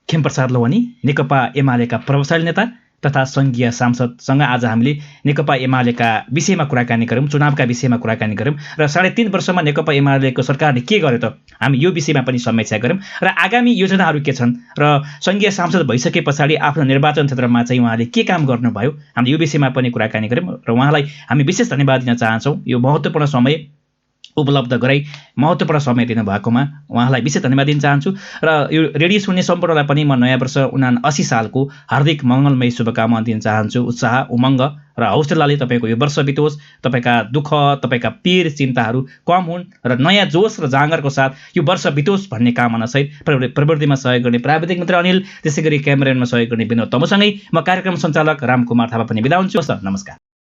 खेमप्रसाद लोवानी, नेकपा एमालेका प्रभावशाली नेता तथा सङ्घीय सांसदसँग आज हामीले नेकपा एमालेका विषयमा कुराकानी गऱ्यौँ, चुनावका विषयमा कुराकानी गऱ्यौँ र 3.5 वर्षमा नेकपा एमालेको सरकारले के गर्यो त हामी यो विषयमा पनि समीक्षा गऱ्यौँ र आगामी योजनाहरू के छन् र सङ्घीय सांसद भइसके पछाडि आफ्नो निर्वाचन क्षेत्रमा चाहिँ उहाँले के काम गर्नुभयो, हामीले यो विषयमा पनि कुराकानी गऱ्यौँ र उहाँलाई हामी विशेष धन्यवाद दिन चाहन्छौँ। यो महत्त्वपूर्ण समय उपलब्ध गराई महत्त्वपूर्ण समय दिनुभएकोमा उहाँलाई विशेष धन्यवाद दिन चाहन्छु र यो रेडियो सुन्ने सम्पूर्णलाई पनि म नयाँ वर्ष 79 सालको हार्दिक मङ्गलमय शुभकामना दिन चाहन्छु। उत्साह, उमङ्ग र हौसलाले तपाईँको यो वर्ष बितोस्, तपाईँका दुःख, तपाईँका पीर चिन्ताहरू कम हुन् र नयाँ जोस र जाँगरको साथ यो वर्ष बितोस् भन्ने कामनासहित प्रवृत्तिमा सहयोग गर्ने प्राविधिक मित्र अनिल, त्यसै गरी क्यामेरामा सहयोग गर्ने विनोद तमुसँगै म कार्यक्रम सञ्चालक रामकुमार थापा पनि बिदा हुन्छु। नमस्कार।